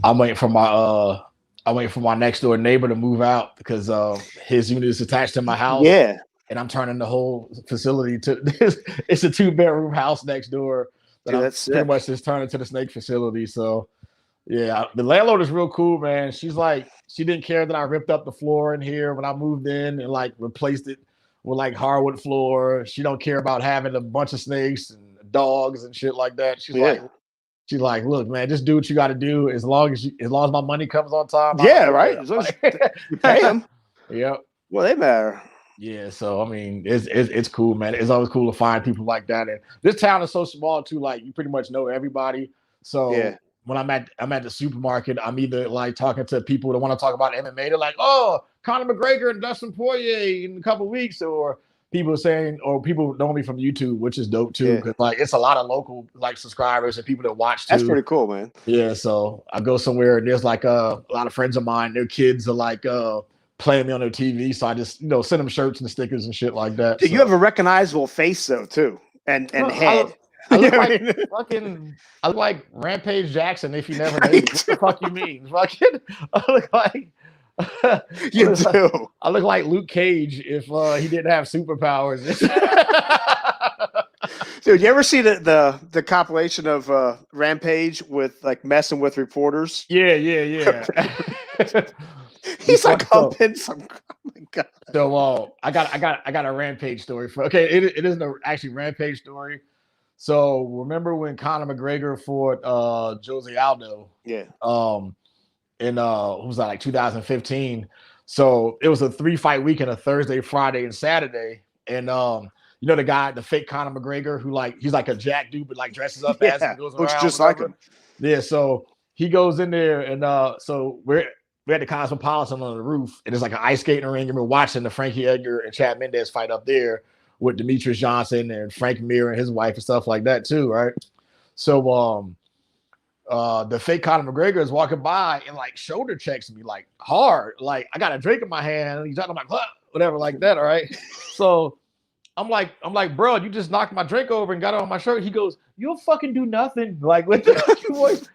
I'm waiting for my next door neighbor to move out because his unit is attached to my house. Yeah, and I'm turning the whole facility to this. It's a 2-bedroom house next door that I'm pretty much just turning to the snake facility. So. Yeah, the landlord is real cool, man. She's like, she didn't care that I ripped up the floor in here when I moved in and like replaced it with like hardwood floor. She don't care about having a bunch of snakes and dogs and shit like that. She's like, look, man, just do what you got to do as long as my money comes on time. Yeah, right. As long as you pay them. Yep. Well, they matter. Yeah, so I mean, it's cool, man. It's always cool to find people like that, and this town is so small too. Like you pretty much know everybody. So yeah. When I'm at the supermarket, I'm either like talking to people that want to talk about MMA. They're like, "Oh, Conor McGregor and Dustin Poirier in a couple of weeks," or people know me from YouTube, which is dope too. Because like it's a lot of local like subscribers and people that watch too. That's pretty cool, man. Yeah, so I go somewhere and there's like a lot of friends of mine. Their kids are like playing me on their TV, so I just send them shirts and stickers and shit like that. Dude, you have a recognizable face though too, and head. I look like Rampage Jackson if you never knew. What the fuck you mean? Fucking, I look like I look like Luke Cage if he didn't have superpowers. Dude, you ever see the compilation of Rampage with like messing with reporters? Yeah. He's like humping some. Oh my god! So I got a Rampage story for. Okay, it isn't actually Rampage story. So remember when Conor McGregor fought Jose Aldo? Yeah. In what was that, like 2015? So it was a 3-fight weekend, a Thursday, Friday, and Saturday. And you know the guy, the fake Conor McGregor, who like he's like a jack dude, but like dresses up as him, goes looks around, just whatever. like him. Yeah, so he goes in there, and so we're at the Cosmopolitan on the roof, and it's like an ice skating ring, and we're watching the Frankie Edgar and Chad Mendez fight up there with Demetrius Johnson and Frank Mir and his wife and stuff like that too, right? So the fake Conor McGregor is walking by and like shoulder checks me like hard, like I got a drink in my hand, and I'm like, what? Whatever, like that, all right? So I'm like, bro, you just knocked my drink over and got it on my shirt. He goes, you'll fucking do nothing, like with the voice.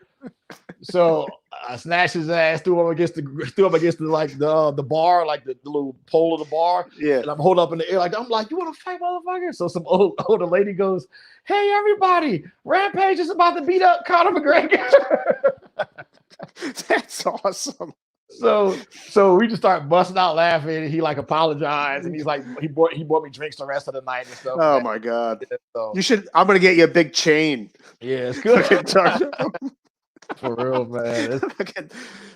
So I snatched his ass, threw him against the like the bar, like the little pole of the bar. Yeah. And I'm holding up in the air, like I'm like, you want to fight, motherfucker? So some older lady goes, hey everybody, Rampage is about to beat up Conor McGregor. That's awesome. So we just start busting out laughing. He like apologized, and he's like, he bought me drinks the rest of the night and stuff. Oh my god! So, you should. I'm gonna get you a big chain. Yeah, it's good. For real, man.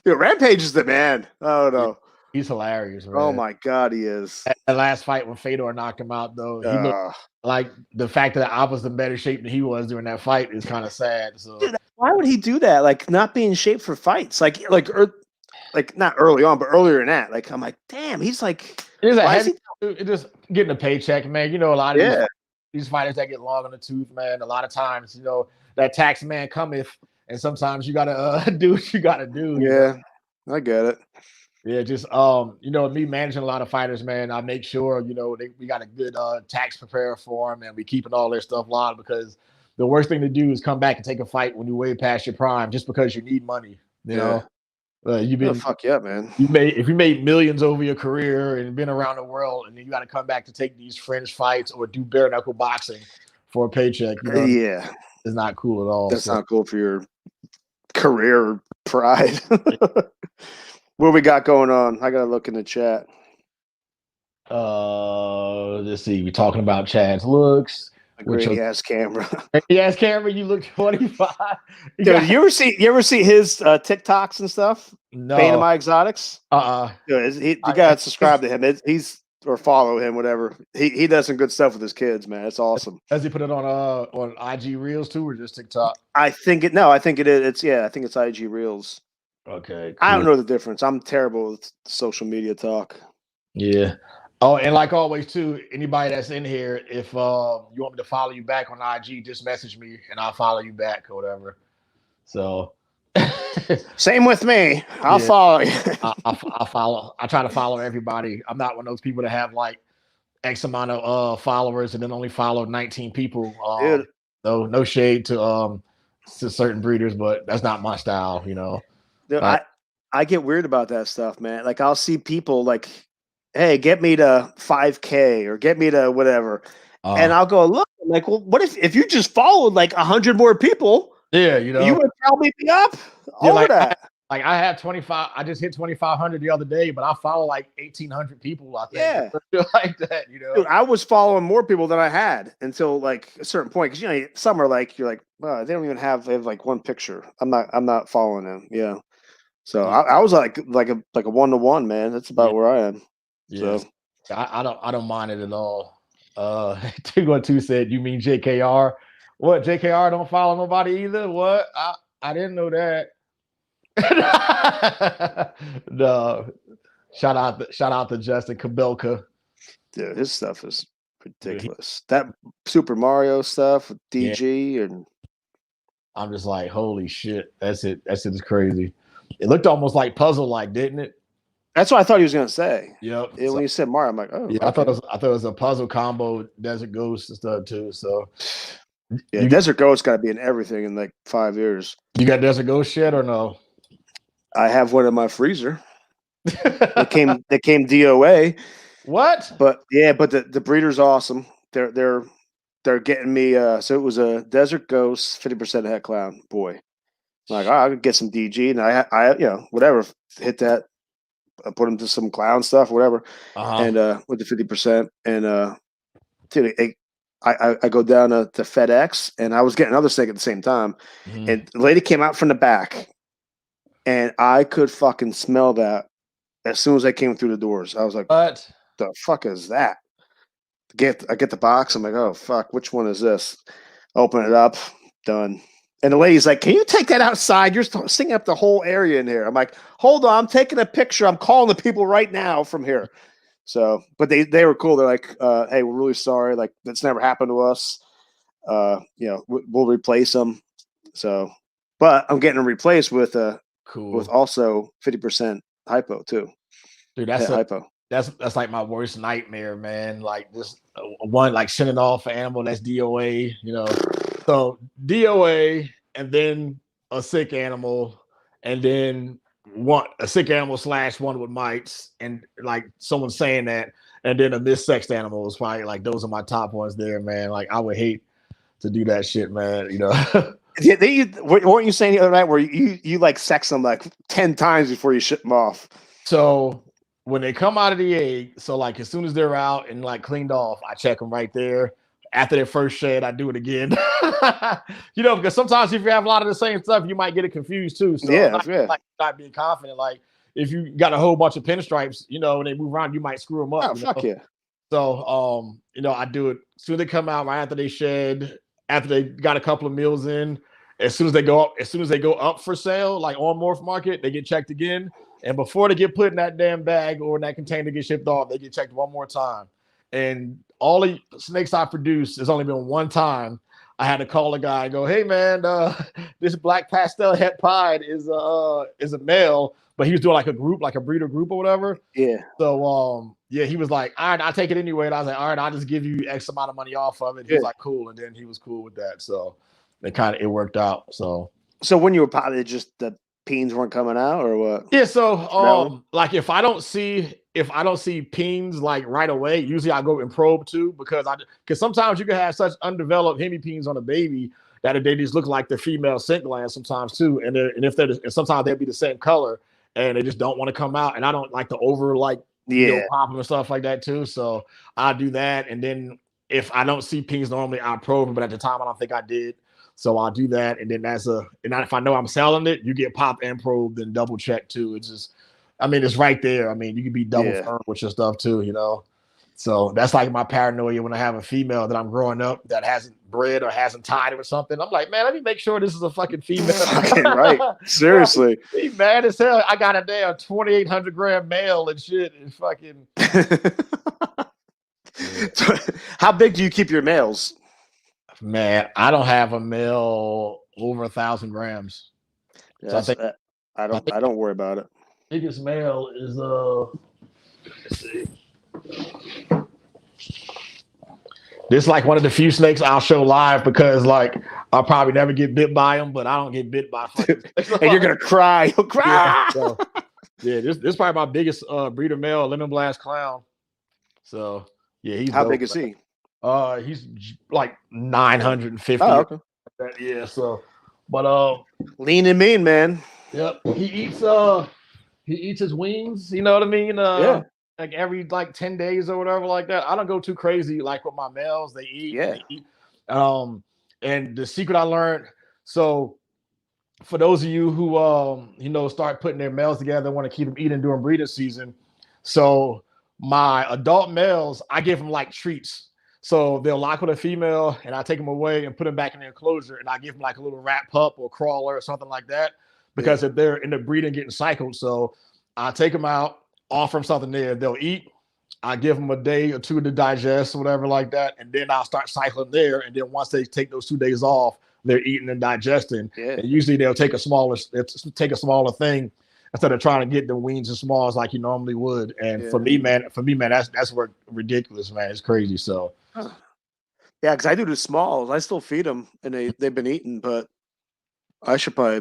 Dude, Rampage is the man. Oh no, he's hilarious. Man. Oh my god, he is. The last fight when Fedor knocked him out, though, he looked like the fact that I was in better shape than he was during that fight is kind of sad. So dude, why would he do that? Like not be in shape for fights, like not early on, but earlier than that. Like I'm like, damn, he's like, it just getting a paycheck, man. You know, a lot of these fighters that get long on the tooth, man. A lot of times, you know, that tax man cometh. And sometimes you gotta do what you gotta do. Yeah, I get it. Yeah, just you know, me managing a lot of fighters, man. I make sure you know we got a good tax preparer for them, and we keeping all their stuff locked because the worst thing to do is come back and take a fight when you're way past your prime just because you need money. You know, you've been fuck yeah, man. If you made millions over your career and been around the world, and then you got to come back to take these fringe fights or do bare knuckle boxing for a paycheck. You know? Yeah, it's not cool at all. That's not cool for your career pride. What we got going on? I gotta look in the chat. Let's see. We're talking about Chad's looks. Great ass camera. Yes, camera. You look 25. Dude, you ever see his TikToks and stuff? No. Painting My Exotics. Dude, you gotta subscribe to him. Or follow him, whatever. He does some good stuff with his kids, man. It's awesome. Does he put it on IG Reels too, or just TikTok? I think it is. I think it's IG Reels. Okay. Cool. I don't know the difference. I'm terrible with social media talk. Yeah. Oh, and like always, too, anybody that's in here, if you want me to follow you back on IG, just message me and I'll follow you back or whatever. So same with me. I'll follow you. I'll follow. I try to follow everybody. I'm not one of those people that have like X amount of followers and then only follow 19 people. No shade to certain breeders, but that's not my style, you know. Dude, I get weird about that stuff, man. Like I'll see people like, hey, get me to 5K or get me to whatever. And I'll go, look, I'm like, well, what if you just followed like 100 more people? Yeah, you know. You would probably be up over that. I have 25. I just hit 2,500 the other day, but I follow like 1,800 people. I think. Yeah, like that. You know, dude, I was following more people than I had until like a certain point because you know some are like you're like, well, they don't even have like one picture. I'm not following them. Yeah, so I was like a 1-to-1, man. That's about where I am. Yeah, so I don't mind it at all. 212 said, "You mean JKR? What? JKR don't follow nobody either? What? I didn't know that." No, shout out to Justin Kabelka. Dude, his stuff is ridiculous. That Super Mario stuff with DG and I'm just like, holy shit, that's it. That shit is crazy. It looked almost like puzzle like, didn't it? That's what I thought he was gonna say. Yep. When you said Mario, I'm like, oh yeah. Okay. I thought it was a puzzle combo, Desert Ghost and stuff too. So yeah, Desert Ghost got to be in everything in like 5 years. You got Desert Ghost shit or no? I have one in my freezer. That came DOA. What? But the breeder's awesome. They're getting me. So it was a Desert Ghost 50% head clown boy. I'm like, I could get some DG, and I whatever, hit that. I put him to some clown stuff, whatever, and with the 50%, and dude, I go down to FedEx, and I was getting another steak at the same time, and the lady came out from the back, and I could fucking smell that as soon as I came through the doors. I was like, What the fuck is that? I get the box. I'm like, oh fuck, which one is this? Open it up, done. And the lady's like, can you take that outside? You're stinging up the whole area in here. I'm like, hold on, I'm taking a picture. I'm calling the people right now from here. So, but they were cool. They're like, hey, we're really sorry. Like, that's never happened to us. We'll replace them. So, but I'm getting them replaced with with also 50% hypo too. Dude, hypo. That's like my worst nightmare, man. Like this one, like sending off an animal that's DOA, So DOA, and then a sick animal, and then a sick animal / one with mites, and like someone saying that, and then a missexed animal is probably like those are my top ones there, man. Like I would hate to do that shit, man. Yeah, weren't you saying the other night where you like sex them like 10 times before you ship them off? So when they come out of the egg, so like as soon as they're out and like cleaned off, I check them right there. After their first shed, I do it again. Because sometimes if you have a lot of the same stuff, you might get it confused too. So not being confident. Like if you got a whole bunch of pinstripes, and they move around, you might screw them up. Oh, fuck yeah. So I do it as soon as they come out, right after they shed, after they got a couple of meals in. As soon as they go up for sale, like on Morphmarket, they get checked again. And before they get put in that damn bag or in that container to get shipped off, they get checked one more time. And all the snakes I produce, there's only been one time I had to call a guy and go, hey man, this black pastel het pied is a male, but he was doing like a group, like a breeder group or whatever. Yeah. So he was like, all right, I'll take it anyway. And I was like, all right, I'll just give you X amount of money off of it. He was like, cool. And then he was cool with that. So it worked out. So when you were potted, just the peens weren't coming out or what? Yeah, so like if I don't see peens like right away, usually I go and probe too, because sometimes you can have such undeveloped hemipenes on a baby that they just look like the female scent glands sometimes too, and sometimes they'll be the same color and they just don't want to come out, and I don't like to over pop them and stuff like that too, so I do that. And then if I don't see peens normally, I probe them, but at the time I don't think I did. So I'll do that, and then if I know I'm selling it, you get pop and probed and double check too. It's just, it's right there. You can be double firm with your stuff too, So that's like my paranoia when I have a female that I'm growing up that hasn't bred or hasn't tied it or something. I'm like, man, let me make sure this is a fucking female. Fucking right. Seriously. Be mad as hell. I got a damn 2,800 gram male and shit and fucking. How big do you keep your males? Man, I don't have a male over 1,000 grams. Yeah, so I don't worry about it. Biggest male is let's see. This is like one of the few snakes I'll show live because like I'll probably never get bit by them, but I don't get bit by and you're gonna cry. You'll cry. This is probably my biggest breeder male, Lemon Blast Clown. So yeah, he's how big is he? He's like 950. Oh, okay. Yeah, so but lean and mean, man. Yep. He eats his wings, you know what I mean? Like every 10 days or whatever like that. I don't go too crazy like with my males. They eat. Yeah. They eat. And the secret I learned, so for those of you who start putting their males together, want to keep them eating during breeding season. So my adult males, I give them like treats. So they'll lock with a female and I take them away and put them back in the enclosure and I give them like a little rat pup or crawler or something like that. Because if they're in the breeding getting cycled, so I take them out, offer them something there, they'll eat. I give them a day or two to digest or whatever like that. And then I'll start cycling there. And then once they take those 2 days off, they're eating and digesting. Yeah. And usually they'll take a smaller thing instead of trying to get the wings as small as like you normally would. And for me, man, that's worked ridiculous, man. It's crazy. So yeah, because I do the smalls. I still feed them and they've been eating, but I should probably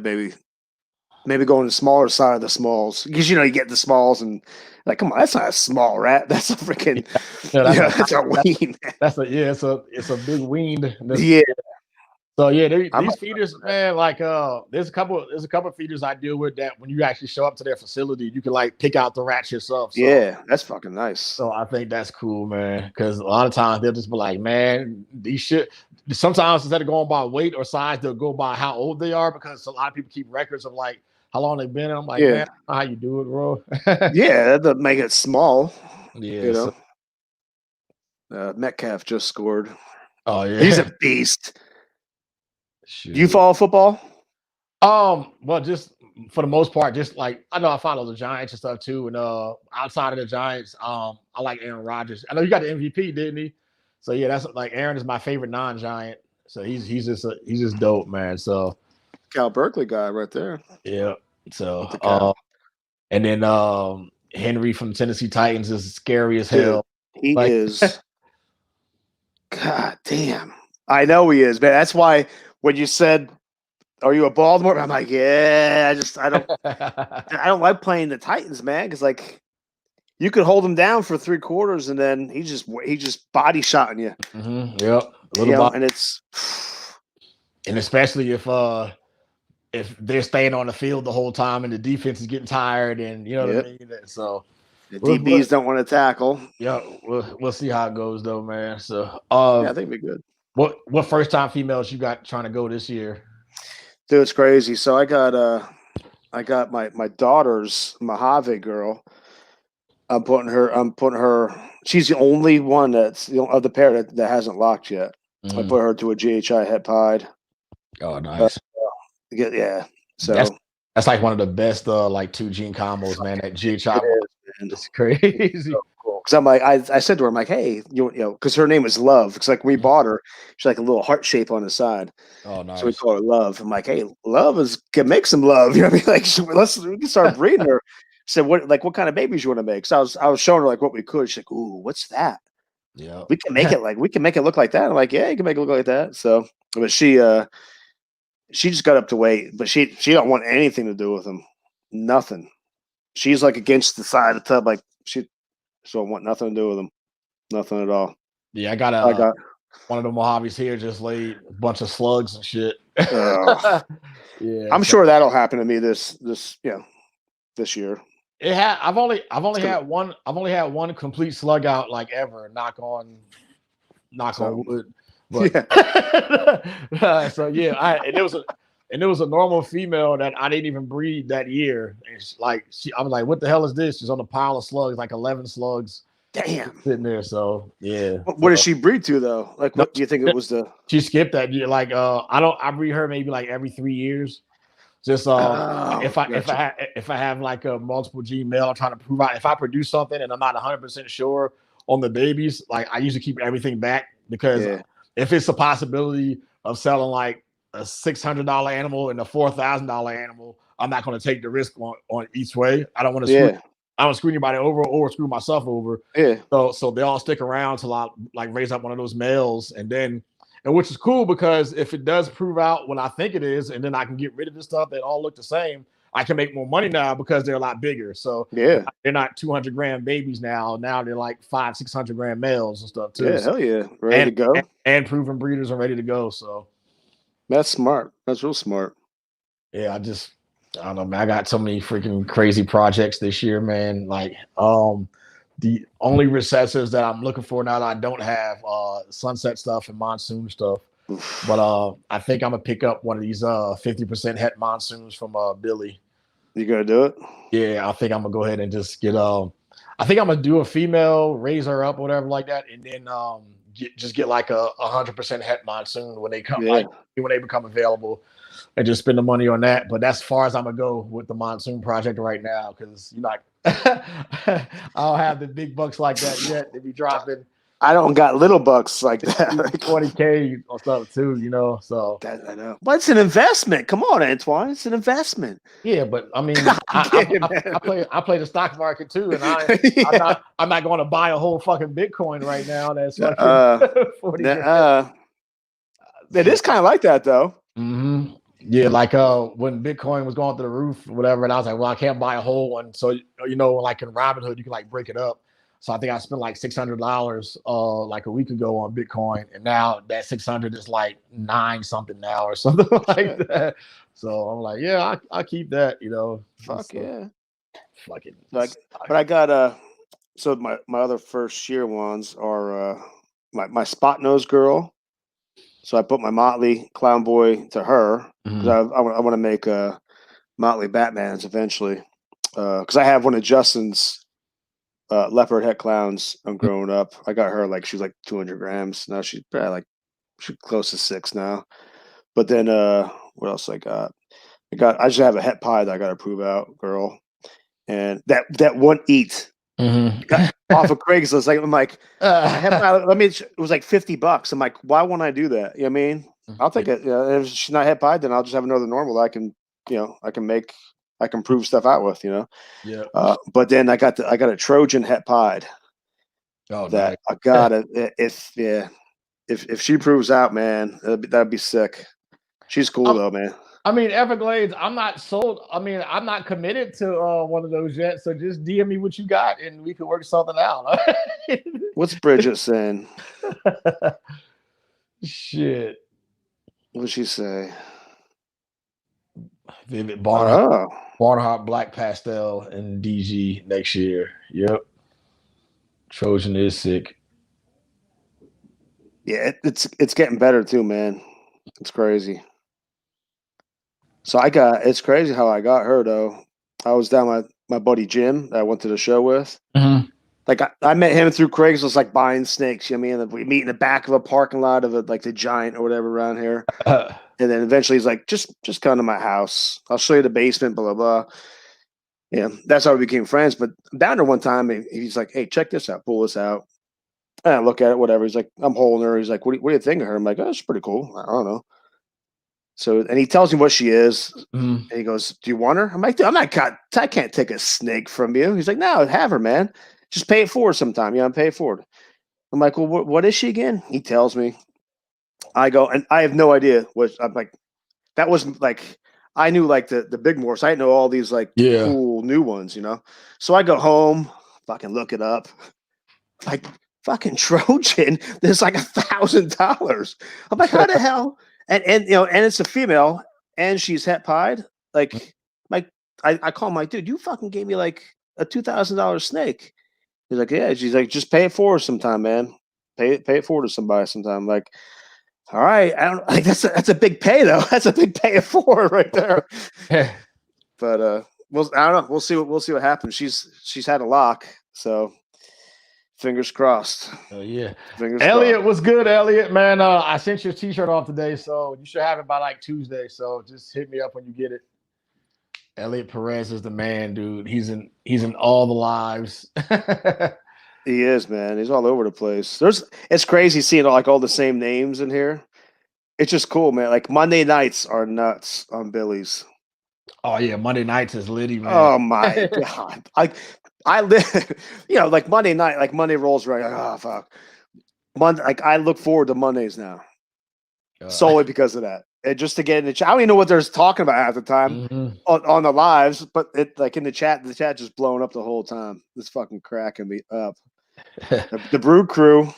maybe go on the smaller side of the smalls because you get the smalls and like, come on, that's not a small rat. That's a freaking that's a wean. It's a big wean. Yeah. So yeah, these feeders, man, like there's a couple of feeders I deal with that when you actually show up to their facility, you can like pick out the rats yourself. So yeah, that's fucking nice. So I think that's cool, man. Because a lot of times they'll just be like, man, these shit. Sometimes instead of going by weight or size, they'll go by how old they are because a lot of people keep records of like how long they've been. I'm like, man, I don't know how you do it, bro. Yeah, that doesn't make it small. Yeah, you know. Metcalf just scored. Oh yeah, he's a beast. Shoot. Do you follow football? Well, just for the most part, just like I know I follow the Giants and stuff too. And outside of the Giants, I like Aaron Rodgers. I know you got the MVP, didn't he? So yeah, that's like Aaron is my favorite non-Giant. So he's just dope, man. So Cal Berkeley guy right there. Yeah. So and then Henry from Tennessee Titans is scary as hell. He is. God damn. I know he is, man. That's why when you said, "Are you a Baltimore?" I'm like, yeah. I don't like playing the Titans, man, because like you could hold him down for 3 quarters and then he just body shotting you. Mm-hmm. Yep. And it's and especially if they're staying on the field the whole time and the defense is getting tired and you know what I mean. So the DBs don't want to tackle. Yeah, we'll see how it goes though, man. So yeah, I think it'll be good. What first time females you got trying to go this year? Dude, it's crazy. So I got my daughter's Mojave girl. I'm putting her. She's the only one that's of the pair that hasn't locked yet. Mm-hmm. I put her to a GHI het pied. Oh, nice. Yeah. So that's like one of the best like 2 gene combos, man. That GHI it's crazy. So cool. Because I'm like, I said to her, I'm like, hey, you know, because her name is Love. Because like when we bought her, she's like a little heart shape on the side. Oh, nice. So we call her Love. I'm like, hey, Love can make some love. You know what I mean? Like, we can start breeding her. Said, what kind of babies you want to make? So I was showing her like what we could. She's like, ooh, what's that? Yeah, we can make it look like that. I'm like, yeah, you can make it look like that. So, but she just got up to weight, but she don't want anything to do with him. Nothing. She's like against the side of the tub, like she don't want nothing to do with him. Nothing at all. Yeah, I got one of the Mojaves here just laid a bunch of slugs and shit. Yeah, I'm sure that'll happen to me this year. I've only had one complete slug out like ever. Knock on wood. But yeah. So yeah, and it was a normal female that I didn't even breed that year. And I was like, what the hell is this? She's on a pile of slugs, like 11 slugs. Damn. Sitting there. So yeah. What does she breed to though? Like what do you think it was she skipped that year. Like I breed her maybe like every 3 years. Just if I have like a multiple gene male, I'm trying to prove out if I produce something and I'm not 100% sure on the babies, like I usually keep everything back because if it's a possibility of selling like a $600 animal and a $4,000 animal, I'm not going to take the risk on each way. I don't want to I don't screw anybody over or screw myself over. Yeah. So they all stick around till I like raise up one of those males and which is cool because if it does prove out what I think it is, and then I can get rid of the stuff that all look the same, I can make more money now because they're a lot bigger. So they're not 200 gram babies now. Now they're like 500-600 gram males and stuff too. Yeah, hell yeah, ready to go. And proven breeders are ready to go. So that's smart. That's real smart. Yeah, I don't know, man. I got so many freaking crazy projects this year, man. Like the only recessives that I'm looking for now that I don't have sunset stuff and monsoon stuff. But I think I'm gonna pick up one of these 50% het monsoons from Billy. You gonna do it? Yeah, I think I'm gonna go ahead and just get I think I'm gonna do a female, raise her up, whatever like that, and then get like a 100% het monsoon when they come, like when they become available, and just spend the money on that. But that's as far as I'm gonna go with the monsoon project right now, because I don't have the big bucks like that yet. They be dropping. I don't got little bucks like that. 20K or stuff too, you know. So I know, but it's an investment. Come on, Antoine, it's an investment. Yeah, but I mean, I play the stock market too, and I'm not going to buy a whole fucking Bitcoin right now. That's fucking 40. It is kind of like that though. Mm-hmm. Yeah, like when Bitcoin was going through the roof or whatever, and I was like, well, I can't buy a whole one. So you know, like in Robinhood, you can like break it up. So I think I spent like $600 like a week ago on Bitcoin, and now that 600 is like 9 something now or something like that. So I'm like, yeah, I keep that, you know. Fuck yeah. Fucking. Like, but I got so my other first year ones are my spot nose girl. So I put my Motley Clown Boy to her because I want to make Motley Batmans eventually. Because I have one of Justin's leopard head clowns. I'm growing up. I got her like she's like 200 grams. Now she's probably like she's close to 6 now. But then what else I got? I just have a het pie that I got to prove out, girl. And that one eat got off of Craigslist. Like I'm like, let me. It was like $50. I'm like, why won't I do that? You know what I mean? I'll take it. If she's not het pie, then I'll just have another normal that I can, I can prove stuff out with. Yeah. But then I got a Trojan het pied. Oh, that nice. I got it. If she proves out, man, that'd be sick. She's cool though, man. I mean, Everglades, I'm not sold. I mean, I'm not committed to one of those yet. So just DM me what you got and we can work something out. What's Bridget saying? Shit. What'd she say? Vivid Barnhart Black Pastel and DG next year. Yep. Trojan is sick. Yeah, it's getting better too, man. It's crazy. So it's crazy how I got her though. I was down my buddy Jim that I went to the show with. Like I met him through Craigslist, like buying snakes. You know what I mean? We meet in the back of a parking lot of like the Giant or whatever around here. And then eventually he's like, just come to my house. I'll show you the basement, blah, blah, blah. Yeah, that's how we became friends. But down there one time, he's like, hey, check this out. Pull this out. And I look at it, whatever. He's like, I'm holding her. He's like, what do you think of her? I'm like, oh, it's pretty cool. I don't know. So, and he tells me what she is. And he goes, do you want her? I'm like, dude, I can't take a snake from you. He's like, no, have her, man. Just pay it forward sometime. Pay it forward. I'm like, well, what is she again? He tells me. I go, and I have no idea what I'm like. That was like, I knew like the big morphs. I didn't know all these like cool new ones, So I go home, fucking look it up. Like fucking Trojan, there's like $1,000. I'm like, how the hell? And it's a female and she's het pied. Like I call him like, dude, you fucking gave me like a $2,000 snake. He's like, yeah. She's like, just pay it forward sometime, man. Pay it forward to somebody sometime. Like, all right, I don't like that's a big pay though. That's a big pay it forward right there. But I don't know. We'll see what happens. She's had a lock, so fingers crossed. Oh yeah. Elliot, what's good, Elliot? Man, I sent your t-shirt off today, so you should have it by like Tuesday. So just hit me up when you get it. Elliot Perez is the man, dude. He's in all the lives. He is, man. He's all over the place. It's crazy seeing all the same names in here. It's just cool, man. Like Monday nights are nuts on Billy's. Oh yeah, Monday nights is litty, man. Oh my god! I live, like Monday night, like Monday rolls right. Like, oh fuck, Monday. Like I look forward to Mondays now, solely because of that. And just to get in the chat, I don't even know what they're talking about half the time on the lives, but it like in the chat just blowing up the whole time. It's fucking cracking me up. The Brood Crew.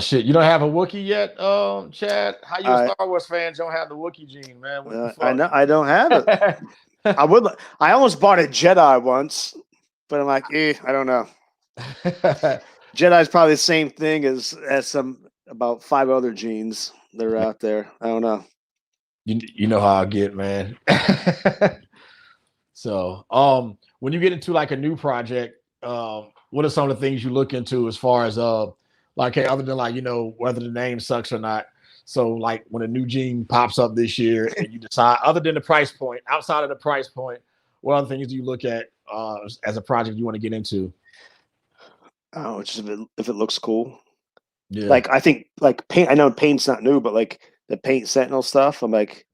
Shit, you don't have a Wookiee yet, Chad? How you a Star Wars fan? Don't have the Wookiee gene, man. What the fuck? I know I don't have it. I almost bought a Jedi once, but I'm like, I don't know. Jedi's probably the same thing as about 5 other genes that are out there. I don't know. You know how I get, man. So, when you get into like a new project, what are some of the things you look into as far as like, hey, other than like, whether the name sucks or not? So like when a new gene pops up this year and you decide, other than the price point, outside of the price point, what other things do you look at as a project you want to get into? Oh, it's just if it looks cool. Yeah. Like I think like paint. I know paint's not new, but like the paint Sentinel stuff, I'm like,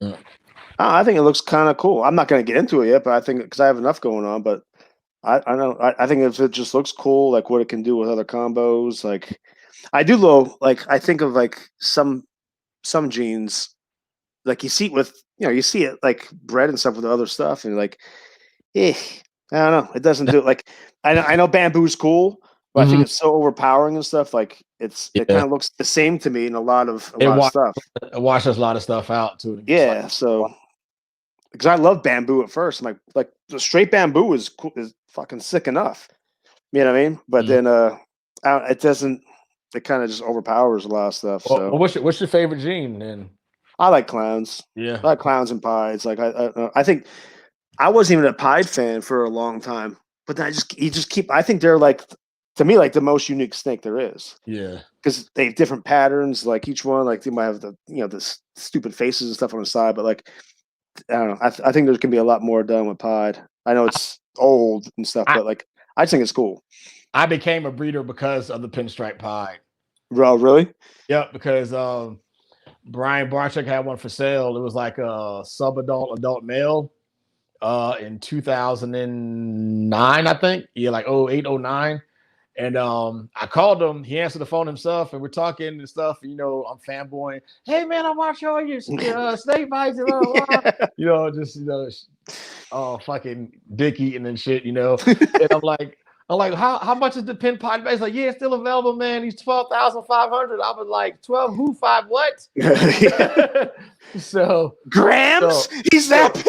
I think it looks kind of cool. I'm not going to get into it yet, but I think because I have enough going on, but I know I think if it just looks cool, like what it can do with other combos, like I do like I think of like some genes, like you see it with you see it like bred and stuff with other stuff, and like, I don't know, it doesn't do it. Like I know bamboo's cool, but I think it's so overpowering and stuff. Like it kind of looks the same to me in a lot of stuff. It washes a lot of stuff out too. Yeah, so because I love bamboo at first, I'm like the straight bamboo is cool, is fucking sick enough. You know what I mean? But then it doesn't. It kind of just overpowers a lot of stuff. Well, what's your favorite gene then? I like clowns. Yeah, I like clowns and pies. Like I think I wasn't even a pied fan for a long time, but then you just keep. I think they're like, to me, like the most unique snake there is. Yeah, because they have different patterns. Like each one, like they might have the stupid faces and stuff on the side, but like I don't know. I think there can be a lot more done with pied. I know it's old and stuff, but like I just think it's cool. I became a breeder because of the pinstripe pied. Bro, really? Yep, because Brian Barczyk had one for sale. It was like a adult male in 2009, I think. Yeah, like 08, 09. And I called him. He answered the phone himself, and we're talking and stuff. You know, I'm fanboying. Hey, man, I watch all your snake bites and blah, blah, blah. You know, just fucking dick eating and shit. You know, and I'm like, how much is the pin pod? He's like, yeah, it's still available, man. He's 12,500. I was like, 12 who? 5 what? So grams? He's that big.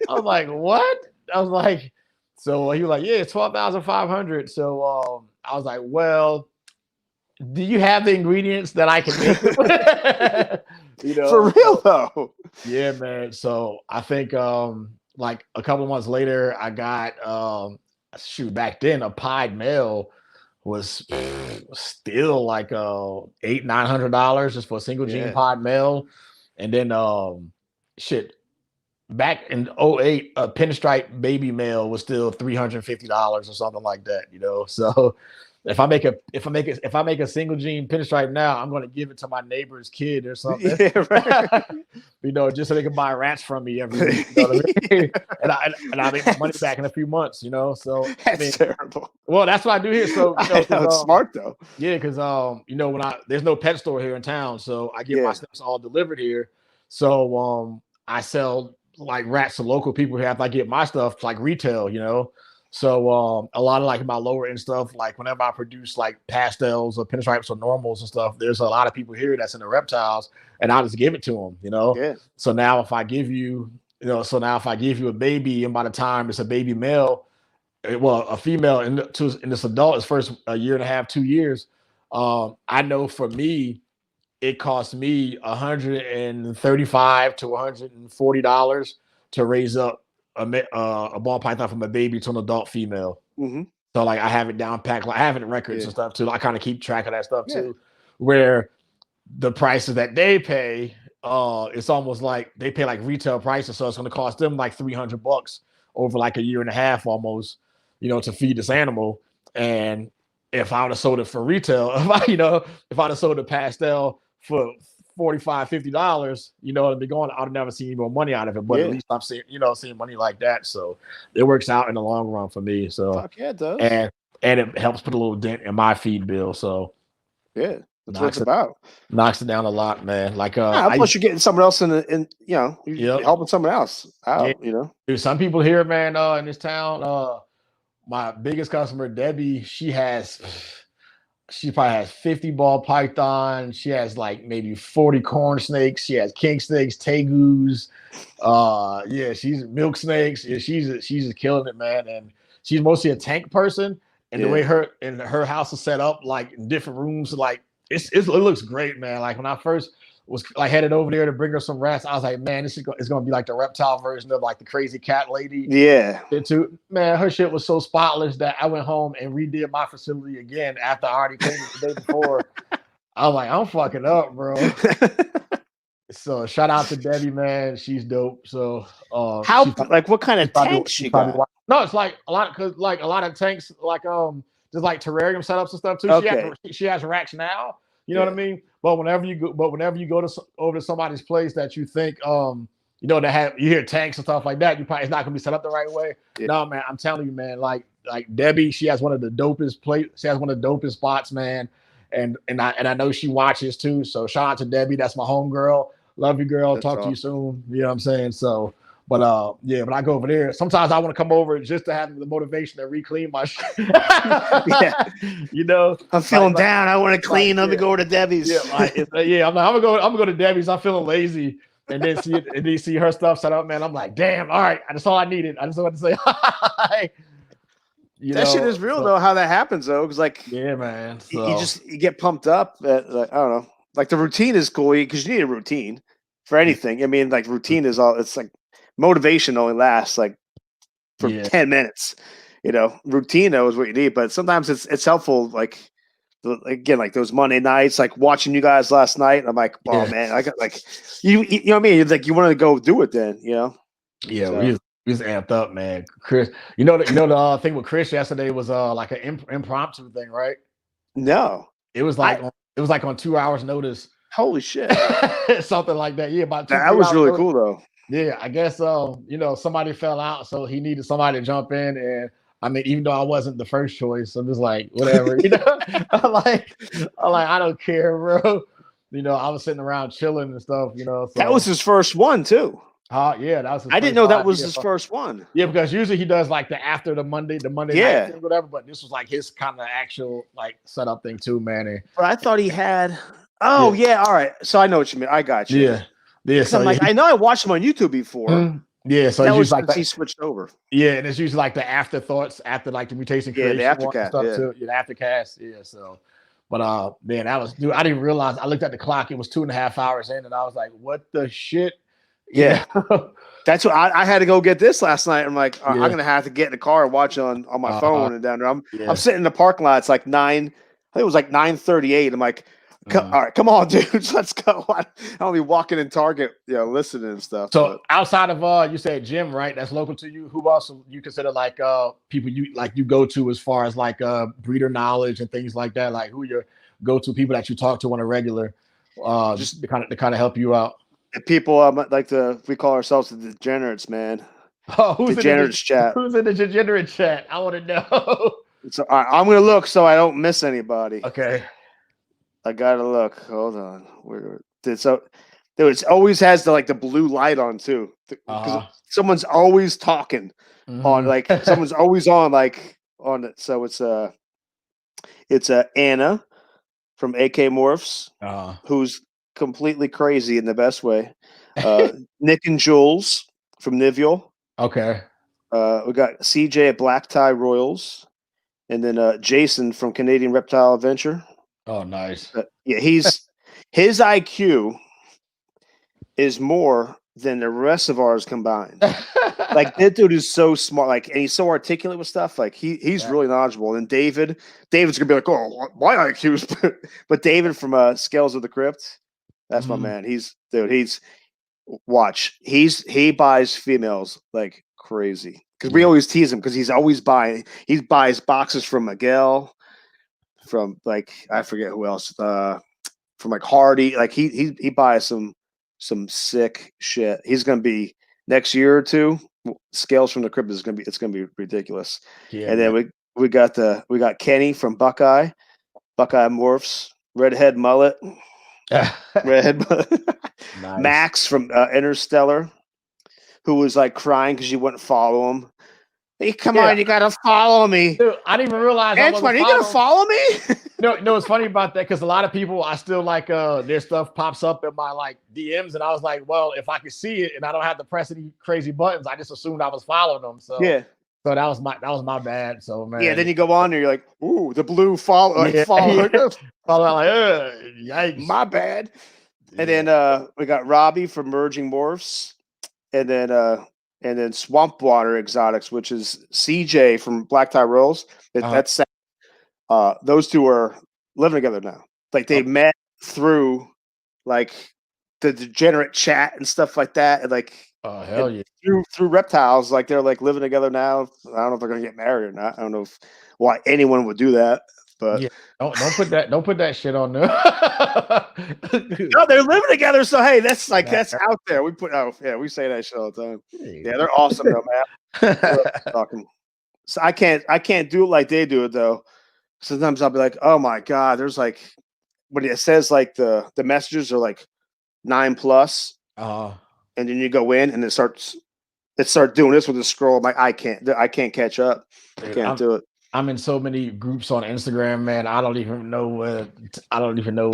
I was like, what? I was like, so he was like, yeah, it's 12,500. So I was like, well, do you have the ingredients that I can make? You know, for real though. Yeah, man. So I think like a couple of months later, I got back then a pied male was still like $800-900 just for a single gene pied male. And then back in 08, a pinstripe baby male was still $350 or something like that, you know. So if I make a single gene pinstripe now, I'm going to give it to my neighbor's kid or something. Yeah, right. You know, just so they can buy rats from me every week. You know what I mean? and I make my money back in a few months, you know. So that's terrible. Well, that's what I do here. So you know, it's smart though. Yeah, because you know, there's no pet store here in town, so I get my snacks all delivered here. So I sell like rats to local people here after I get my stuff like retail, you know. So a lot of like my lower end stuff, like whenever I produce like pastels or pinstripes or normals and stuff, there's a lot of people here that's in the reptiles, and I'll just give it to them, you know. Yeah. So now if I give you, a baby, and by the time it's a baby male, well, a female in this adult is first a year and a half, 2 years. I know for me, it costs me $135 to $140 to raise up a ball python from a baby to an adult female. Mm-hmm. So like I have it down packed. Like I have it in records and stuff too. I kind of keep track of that stuff too. Where the prices that they pay, it's almost like they pay like retail prices, so it's going to cost them like $300 over like a year and a half almost, you know, to feed this animal. And if I would have sold it for retail, if I'd have sold a pastel for $45-50, you know, it'd be going, I'd have never seen any more money out of it. But at least I'm seeing money like that. So it works out in the long run for me. So fuck yeah, it does. And it helps put a little dent in my feed bill. So yeah, that's what it's about. Knocks it down a lot, man. Like plus you're getting someone else in you're helping someone else out, you know. Dude, some people here, man, in this town, my biggest customer, Debbie, she probably has 50 ball python. She has like maybe 40 corn snakes. She has king snakes, tegus. She's milk snakes. Yeah, she's just killing it, man. And she's mostly a tank person. And the way her house is set up, like in different rooms, like it looks great, man. Like when I first was like headed over there to bring her some rats, I was like, man, it's gonna be like the reptile version of like the crazy cat lady. Yeah. Man, her shit was so spotless that I went home and redid my facility again after I already cleaned it the day before. I was like, I'm fucking up, bro. So shout out to Debbie, man. She's dope. So what kind of tanks she got? No, it's like a lot of tanks, like just like terrarium setups and stuff too. Okay. She has racks now. You know what I mean? But whenever you go over to somebody's place that you think you hear tanks and stuff like that, it's not gonna be set up the right way. Yeah. No, man, I'm telling you, man. Like Debbie, she has one of the dopest spots, man. And I know she watches too. So shout out to Debbie. That's my homegirl. Love you, girl. Talk to you soon. You know what I'm saying? So, But yeah, when I go over there, sometimes I want to come over just to have the motivation to re-clean my shit. Yeah. You know, I'm feeling down. I want to clean. Let me yeah, go to Debbie's. yeah, yeah. I'm like, I'm gonna go to Debbie's. I'm feeling lazy, and then see her stuff set up, man. I'm like, damn, all right, that's all I needed. I just wanted to say hi. That shit is real though. How that happens though, because like, yeah, man. So you get pumped up. At, like, I don't know. Like the routine is cool because you need a routine for anything. I mean, like routine is all. It's like motivation only lasts like for 10 minutes. You know, routine though is what you need, but sometimes it's helpful. Like again, like those Monday nights, like watching you guys last night. I'm like, oh man, I got like you know what I mean? It's like you wanted to go do it then, you know? Yeah, so. we was amped up, man. Chris, you know the thing with Chris yesterday was like an impromptu thing, right? No, it was like on 2 hours notice. Holy shit, something like that. Yeah, about that was really cool though. Yeah, I guess you know, somebody fell out, so he needed somebody to jump in, and I mean, even though I wasn't the first choice, I'm just like, whatever, you know. I'm like, I don't care, bro. You know, I was sitting around chilling and stuff, you know. So. That was his first one too. Yeah, that was. I didn't know that was his first one. Yeah, because usually he does like the Monday night thing, whatever. But this was like his kind of actual like setup thing too, man. But I thought he had. Oh yeah, all right. So I know what you mean. I got you. Yeah. Yeah, so I'm like, I know I watched him on YouTube before. Yeah, so that was like he switched over. Yeah, and it's usually like the afterthoughts after like the mutation creation, the aftercast stuff too. Yeah, the aftercast. Yeah, so, but man, that was dude. I didn't realize. I looked at the clock; it was 2.5 hours in, and I was like, "What the shit?" Yeah, that's what I had to go get this last night. I'm like, I'm gonna have to get in the car and watch on my phone and down there. I'm sitting in the parking lot. It's like 9. I think it was like 9:38. I'm like. All right, come on, dudes, let's go. I'll be walking in Target, listening and stuff. So outside of you said gym, right? That's local to you. Who else you consider like people you go to as far as like breeder knowledge and things like that? Like who are your go-to people that you talk to on a regular, just to kind of help you out? People we call ourselves the degenerates, man. Oh, who's degenerates chat? Who's in the degenerate chat? I want to know. So I'm gonna look so I don't miss anybody. Okay. I gotta look. Hold on. It always has the blue light on too, because someone's always talking on someone's always on on it. So it's Anna from AK Morphs, who's completely crazy in the best way. Nick and Jules from Nivial. Okay. We got CJ at Black Tie Royals, and then Jason from Canadian Reptile Adventure. Oh, nice. Yeah, his IQ is more than the rest of ours combined. Like that dude is so smart, and he's so articulate with stuff. Like he's really knowledgeable. And David's gonna be like, oh, my IQ's, but David from Scales of the Crypt, that's my man. He buys females like crazy because we always tease him because he's always buying. He buys boxes from Miguel. From I forget who else, from Hardy, he buys some sick shit. He's gonna be next year or two. Scales from the Crypt is gonna be ridiculous. Yeah, and then we got Kenny from Buckeye Morphs, redhead mullet, redhead mullet. Nice. Max from Interstellar, who was crying because you wouldn't follow him. Hey, come on, you gotta follow me. Dude, I didn't even realize. Antoine, you gonna follow me? No, it's funny about that because a lot of people, I still their stuff pops up in my DMs, and I was like, well, if I could see it and I don't have to press any crazy buttons, I just assumed I was following them. So yeah, so that was my bad. So man, yeah. Then you go on there, you're like, ooh, the blue follow, follow, yikes, my bad. Yeah. And then we got Robbie from Merging Morphs, and then Swamp Water Exotics, which is CJ from Black Tie Rolls. That's sad. Those two are living together now. They met through the degenerate chat and stuff like that, and hell yeah, through reptiles. They're living together now. I don't know if they're gonna get married or not. I don't know why anyone would do that. But yeah, don't put that shit on there. No, they're living together. So hey, that's that's out there. We say that shit all the time. Yeah, they're awesome though, man. Talking. So I can't do it like they do it though. Sometimes I'll be like, oh my god, there's when it says the messages are 9+, and then you go in and it starts it started doing this with the scroll. I'm like, I can't catch up. I can't do it. I'm in so many groups on Instagram, man. I don't even know where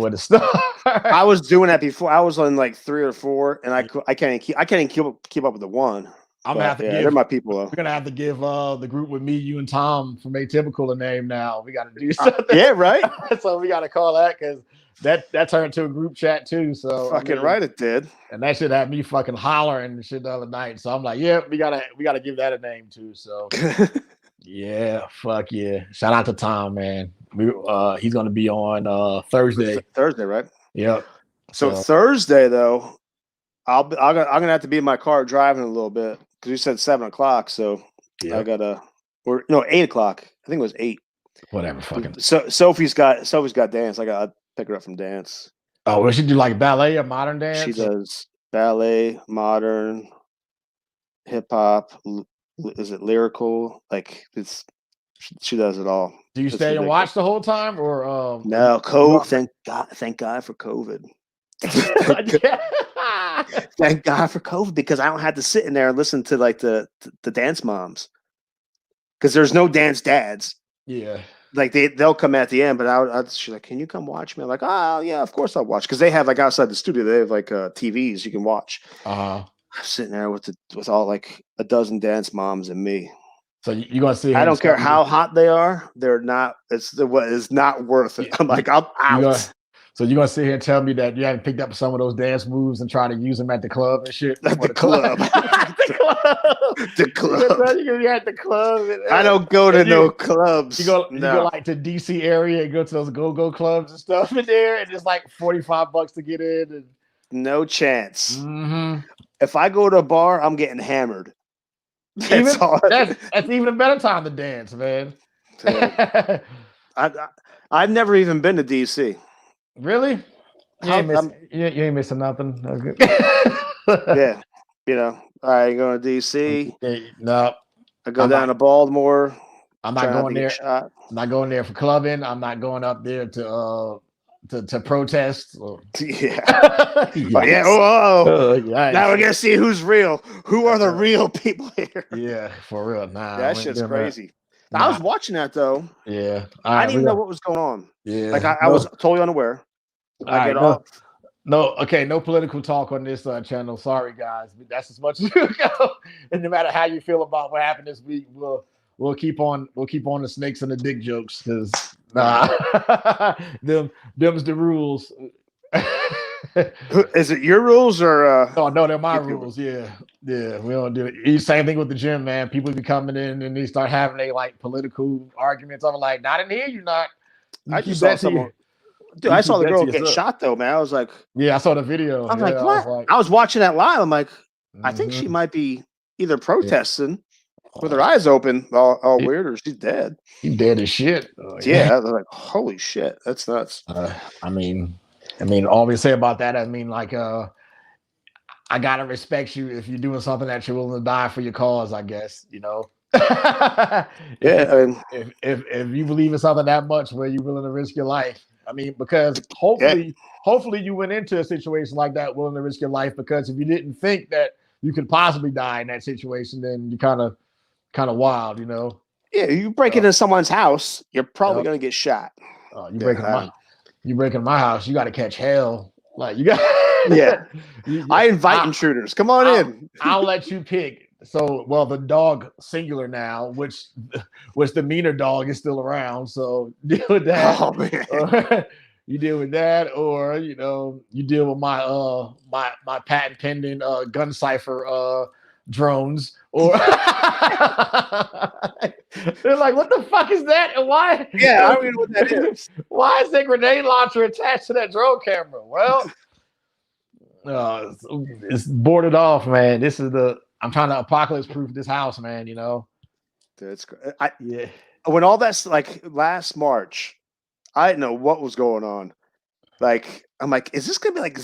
to start. I was doing that before. I was on like 3 or 4, and I can't keep up with the one. I'm gonna have to they're my people. Though. We're gonna have to give the group with me, you, and Tom from Atypical a name now. We got to do something. Yeah, right. So we got to call that because that turned into a group chat too. So fucking right, it did. And that shit had me fucking hollering and shit the other night. So I'm like, yeah, we gotta give that a name too. So yeah, fuck yeah. Shout out to Tom, man. He's gonna be on Thursday. Thursday, right? Yep. So Thursday though, I'm gonna have to be in my car driving a little bit because you said 7 o'clock. So I gotta 8 o'clock. I think it was 8. Whatever, fucking. So Sophie's got dance. I gotta pick her up from dance. Oh, will she do like ballet or modern dance? She does ballet, modern, hip hop. Is it lyrical? Like she does it all. Do you stay and watch the whole time, or no? COVID. Thank God for COVID. Thank God for COVID, because I don't have to sit in there and listen to like the dance moms, because there's no dance dads. Yeah, like they'll come at the end, but she's like, "Can you come watch me?" I'm like, "Oh yeah, of course I'll watch," because they have like outside the studio, they have like TVs you can watch. I'm sitting there with all like a dozen dance moms and me. So you're gonna see? I don't care how hot they are; they're not. It's not worth it. I'm like, I'm out. So you're gonna sit here and tell me that you haven't picked up some of those dance moves and try to use them at the club and shit? At the club. The club. You're at the club. I don't go to no clubs. You go like to DC area and go to those go-go clubs and stuff in there, and it's like $45 to get in. And no chance. Mm-hmm. If I go to a bar, I'm getting hammered. That's even a better time to dance, man. I've never even been to DC. Really? You ain't missing nothing. Yeah. I ain't going to DC. No. I go down to Baltimore. I'm not going there. I'm not going there for clubbing. I'm not going up there to protest. Yeah. Yeah. Whoa. Now we're gonna see who's real. Who are the real people here? Yeah, for real. Nah, that shit's crazy. I was watching that though. Yeah. I didn't even know what was going on. Yeah. Like I was totally unaware. I get off. No political talk on this channel. Sorry, guys. That's as much as you go. And no matter how you feel about what happened this week, we'll keep on the snakes and the dick jokes, because them's the rules. Is it your rules or no, they're my rules. Yeah, we don't do it. Same thing with the gym, man. People be coming in and they start having like political arguments. I'm like, not in here, you're not. I just saw someone. Dude, I saw the girl get shot though, man. I was like, yeah, I saw the video. I'm like, what? I was watching that live. I'm like, I think she might be either protesting with her eyes open, all weird, or she's dead. She's dead as shit. Yeah, I was like, holy shit, that's nuts. I mean, all we say about that, like, I gotta respect you if you're doing something that you're willing to die for your cause, I guess, Yeah, if you believe in something that much where you're willing to risk your life. Because hopefully you went into a situation like that willing to risk your life, because if you didn't think that you could possibly die in that situation, then you kind of wild, Yeah, you break into someone's house, you're probably gonna get shot. You break in my house, you got to catch hell. Like you got. Yeah, I invite intruders. Come on in. I'll let you pick. So, the dog singular now, which the meaner dog is still around. So deal with that. Oh man. You deal with that, or you deal with my patent pending gun cipher drones, or they're like, what the fuck is that, and why? Yeah, I don't even know what that is. Why is that grenade launcher attached to that drone camera? Well, it's boarded off, man. This is I'm trying to apocalypse proof this house, man. That's great. Yeah. When all that's like last March, I didn't know what was going on. Like, I'm like, is this gonna be like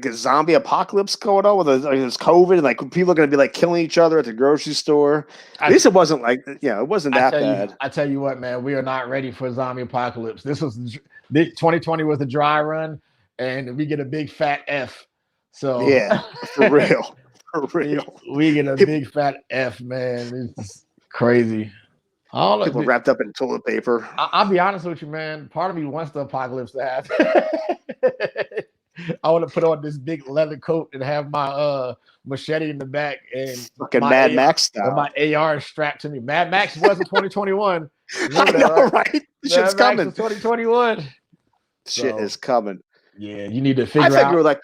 a zombie apocalypse going on with this COVID, and like people are gonna be like killing each other at the grocery store? At least it wasn't like, it wasn't that bad. I tell you what, man, we are not ready for a zombie apocalypse. 2020 was a dry run, and we get a big fat F. So yeah, for real. For real. We get a big fat F, man. It's crazy. People wrapped up in toilet paper. I'll be honest with you, man. Part of me wants the apocalypse to happen. I want to put on this big leather coat and have my machete in the back and fucking Mad Max style. And my AR strapped to me. Mad Max was in 2021. I know, right? Shit's coming. 2021. Shit is coming. Yeah, you need to figure out. I think you were like,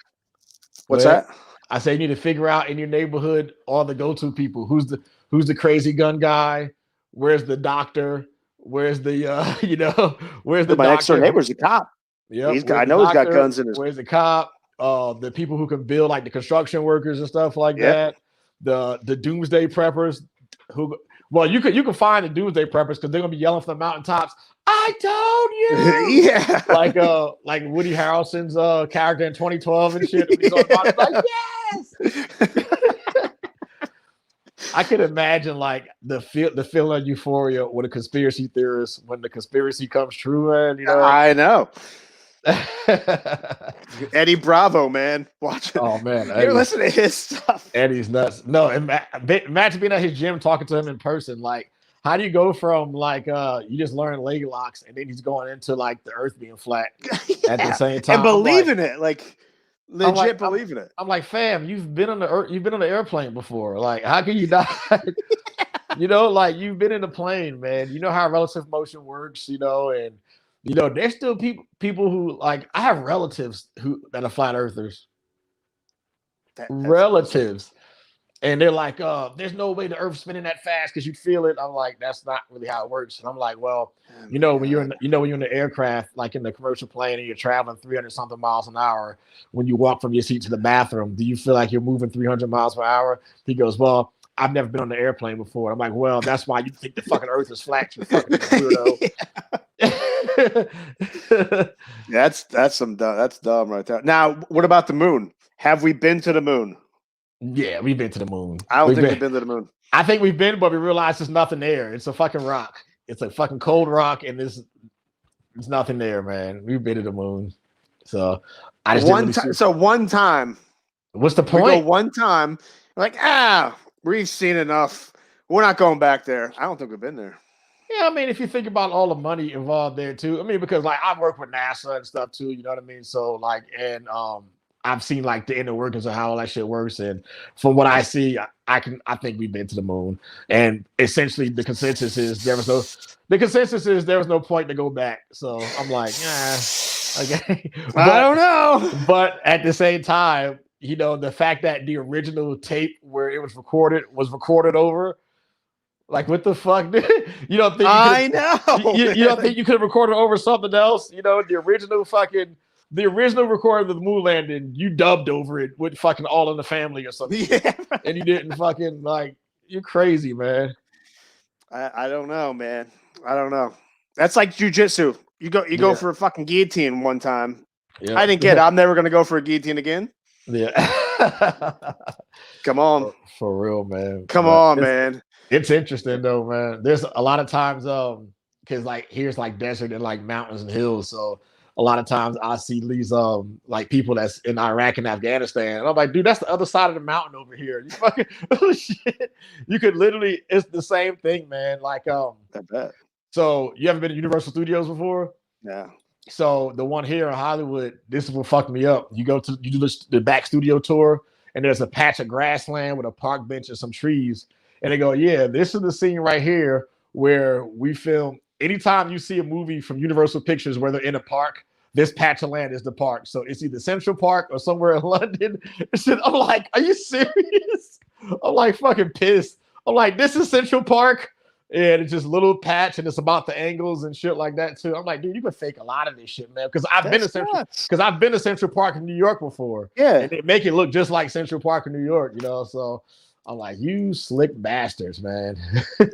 what's that? I say you need to figure out in your neighborhood all the go-to people. Who's the crazy gun guy? Where's the doctor? Where's the where's the my doctor? next door neighbor's a cop. Yeah, I know he's got guns in his. Where's the cop? The people who can build, like the construction workers and stuff like that. The doomsday preppers who. Well, you can find the doomsday preppers because they're gonna be yelling from the mountaintops. I told you. Yeah. Like Woody Harrelson's character in 2012 and shit. He's like, yes. I could imagine like the feeling of euphoria with a conspiracy theorist when the conspiracy comes true, man. You know, I know. Eddie Bravo, man, watch it. Oh man, you're listening to his stuff. Eddie's nuts. No, imagine being at his gym talking to him in person. Like, how do you go from like you just learn leg locks and then he's going into like the earth being flat at the same time and believing it, like legit believing it. I'm like, fam, you've been on the airplane before. Like, how can you not? You know, like you've been in the plane, man. You know how relative motion works. You know, and you know there's still people who like. I have relatives that are flat earthers. Relatives. And they're like, there's no way the earth's spinning that fast because you'd feel it. I'm like, that's not really how it works. And I'm like, well, when you're in the aircraft, like in the commercial plane and you're traveling 300 something miles an hour, when you walk from your seat to the bathroom, do you feel like you're moving 300 miles per hour? He goes, well, I've never been on the airplane before. I'm like, well, that's why you think the fucking earth is flat, you fucking weirdo. That's dumb right there. Now, what about the moon? Have we been to the moon? Yeah, we've been to the moon. I don't think we've been to the moon. I think we've been, but we realized there's nothing there. It's a fucking rock. It's a fucking cold rock, and there's nothing there, man. We've been to the moon. So I just one time. What's the point? We go one time, like, we've seen enough. We're not going back there. I don't think we've been there. Yeah, I mean, if you think about all the money involved there too. I mean, because like I work with NASA and stuff too, you know what I mean? So like, and I've seen like the inner workings of how all that shit works, and from what I see, I think we've been to the moon. And essentially, the consensus is there was no point to go back. So I'm like, okay. I don't know. But at the same time, you know, the fact that the original tape where it was recorded over. Like, what the fuck? You don't think? I know. You don't think you could have recorded over something else? You know, the original recording of the moon landing, you dubbed over it with fucking All in the Family or something. Yeah. And you didn't fucking like, you're crazy, man. I don't know, man. I don't know. That's like jiu-jitsu. You go for a fucking guillotine one time. Yeah. I didn't get it. I'm never going to go for a guillotine again. Yeah. Come on. For real, man. Come on, man. It's interesting though, man. There's a lot of times, because like here's like desert and like mountains and hills. So a lot of times I see these like people that's in Iraq and Afghanistan. And I'm like, dude, that's the other side of the mountain over here. You fucking shit. You could literally, it's the same thing, man. Like I bet. So you haven't been to Universal Studios before? Yeah. So the one here in Hollywood, this is what fucked me up. You do the back studio tour, and there's a patch of grassland with a park bench and some trees. And they go, yeah, this is the scene right here where we film. Anytime you see a movie from Universal Pictures where they're in a park, this patch of land is the park. So it's either Central Park or somewhere in London. I'm like, are you serious? I'm like fucking pissed. I'm like, this is Central Park. And it's just a little patch and it's about the angles and shit like that too. I'm like, dude, you can fake a lot of this shit, man. Because I've been to Central Park in New York before. Yeah. And they make it look just like Central Park in New York, you know. So I'm like, you slick bastards, man.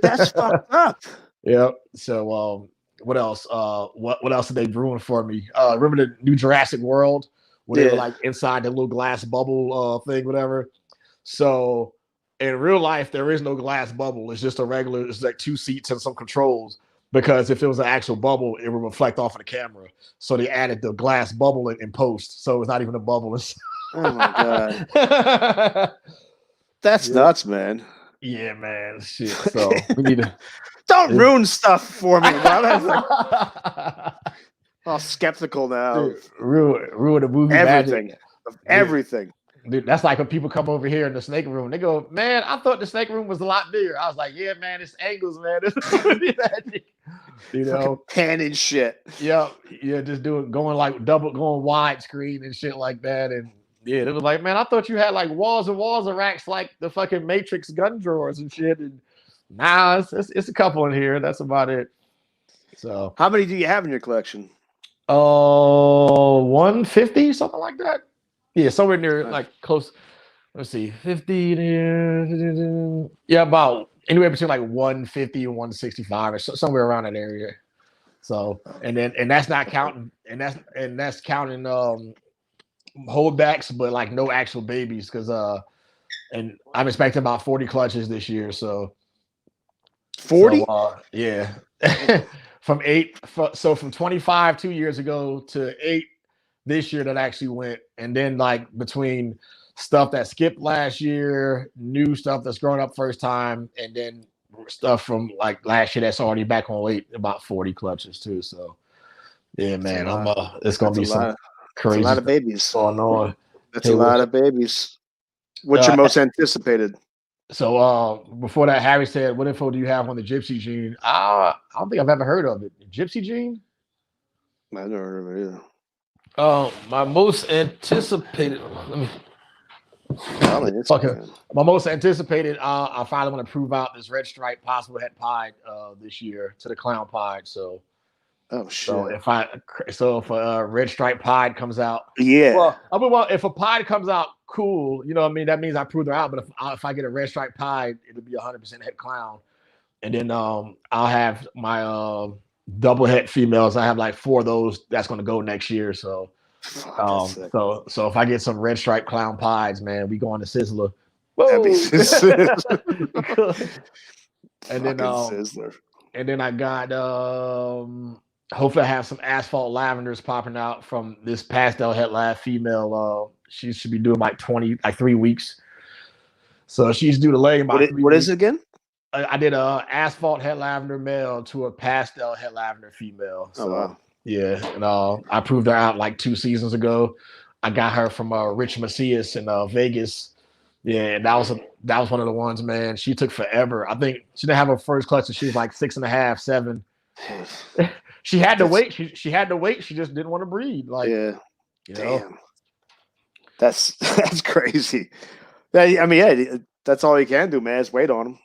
That's fucked up. Yep. So what else? What else did they ruin for me? Remember the new Jurassic World where they were like inside the little glass bubble thing, whatever. So in real life, there is no glass bubble. It's just it's like two seats and some controls. Because if it was an actual bubble, it would reflect off of the camera. So they added the glass bubble in post. So it's not even a bubble. Oh my god. That's nuts, man. Yeah, man. Shit. So we need to don't ruin stuff for me. I'm like, all skeptical now. Dude, ruin the movie everything. magic. Of everything. Dude, that's like when people come over here in the snake room. They go, man, I thought the snake room was a lot bigger. I was like, yeah, man, it's angles, man. It's movie magic. You know, panning shit. Yeah, just going widescreen and shit like that. And yeah, it was like, man, I thought you had like walls and walls of racks like the fucking Matrix gun drawers and shit. And nah, it's a couple in here. That's about it. So, how many do you have in your collection? 150, something like that. Yeah, somewhere near like close. Let's see, 50. Yeah, about anywhere between like 150 and 165 or somewhere around that area. So, and that's not counting, and that's counting holdbacks, but like no actual babies, because and I'm expecting about 40 clutches this year. So 40? So, yeah. From 25 2 years ago to 8 this year that actually went, and then like between stuff that skipped last year, new stuff that's growing up first time, and then stuff from like last year that's already back on weight, about 40 clutches too. So yeah, man, it's gonna be some crazy. That's a lot of babies going on. That's a lot of babies. What's your most anticipated? So before that, Harry said, what info do you have on the Gypsy gene? I don't think I've ever heard of it. Gypsy gene? I've never heard of it either. My most anticipated. Let me. Okay. My most anticipated. I finally want to prove out this red stripe possible het pied this year to the clown pied. So. Oh shit! So if a red stripe pied comes out, yeah. Well, if a pied comes out, cool. You know what I mean? That means I proved her out. But if I get a red stripe pied, it'll be 100% het clown. And then I'll have my double het females. I have like 4 of those that's going to go next year. So so if I get some red stripe clown pies, man, we going to Sizzler. Whoa! And then Sizzler. And then I got hopefully I have some asphalt lavenders popping out from this pastel het lab female. She should be doing like 3 weeks. So she's due to lay about 3 weeks. What is it again? I did a asphalt het lavender male to a pastel het lavender female. So, wow. Yeah, and I proved her out like 2 seasons ago. I got her from Rich Macias in Vegas. Yeah, and that was one of the ones, man. She took forever. I think she didn't have her first clutch, and she was like 6.5, 7. She had to wait. She had to wait. She just didn't want to breed. Like, yeah, damn. That's crazy. I mean, yeah, that's all you can do, man. Is wait on them.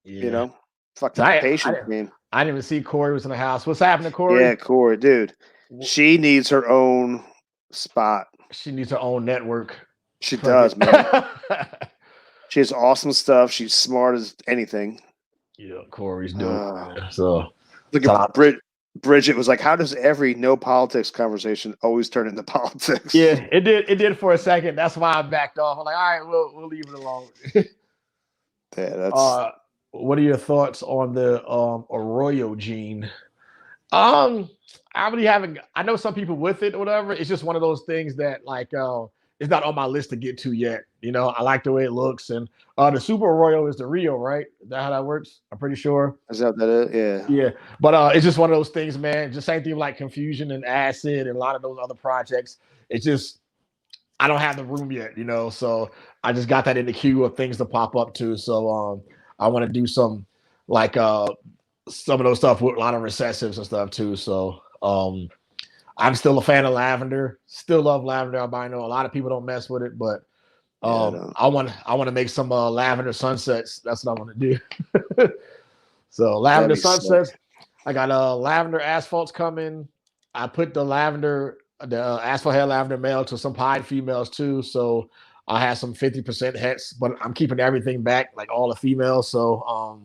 Yeah. You know, fucking patience, man. I didn't even see Corey was in the house. What's happening, Corey? Yeah, Corey, dude. She needs her own spot. She needs her own network. She does, man. She has awesome stuff. She's smart as anything. Yeah, Corey's doing it. So look at Bridget was like, how does every no politics conversation always turn into politics? Yeah, it did. It did for a second. That's why I backed off. I'm like, all right, we'll leave it alone. Yeah, that's what are your thoughts on the Arroyo gene? I really haven't. I know some people with it or whatever. It's just one of those things that like it's not on my list to get to yet. You know, I like the way it looks, and the Super Arroyo is the Rio, right? Is that how that works? I'm pretty sure. Is that it? Yeah. Yeah, but it's just one of those things, man. Just same thing like Confusion and Acid and a lot of those other projects. It's just I don't have the room yet, you know. So I just got that in the queue of things to pop up to. So I want to do some like some of those stuff with a lot of recessives and stuff too. So I'm still a fan of lavender. Still love lavender albino. A lot of people don't mess with it, but I want to make some lavender sunsets. That's what I want to do. So lavender sunsets. Sick. I got lavender asphalts coming. I put the asphalt hair lavender male to some pied females too. So I have some 50% hets, but I'm keeping everything back, like all the females. So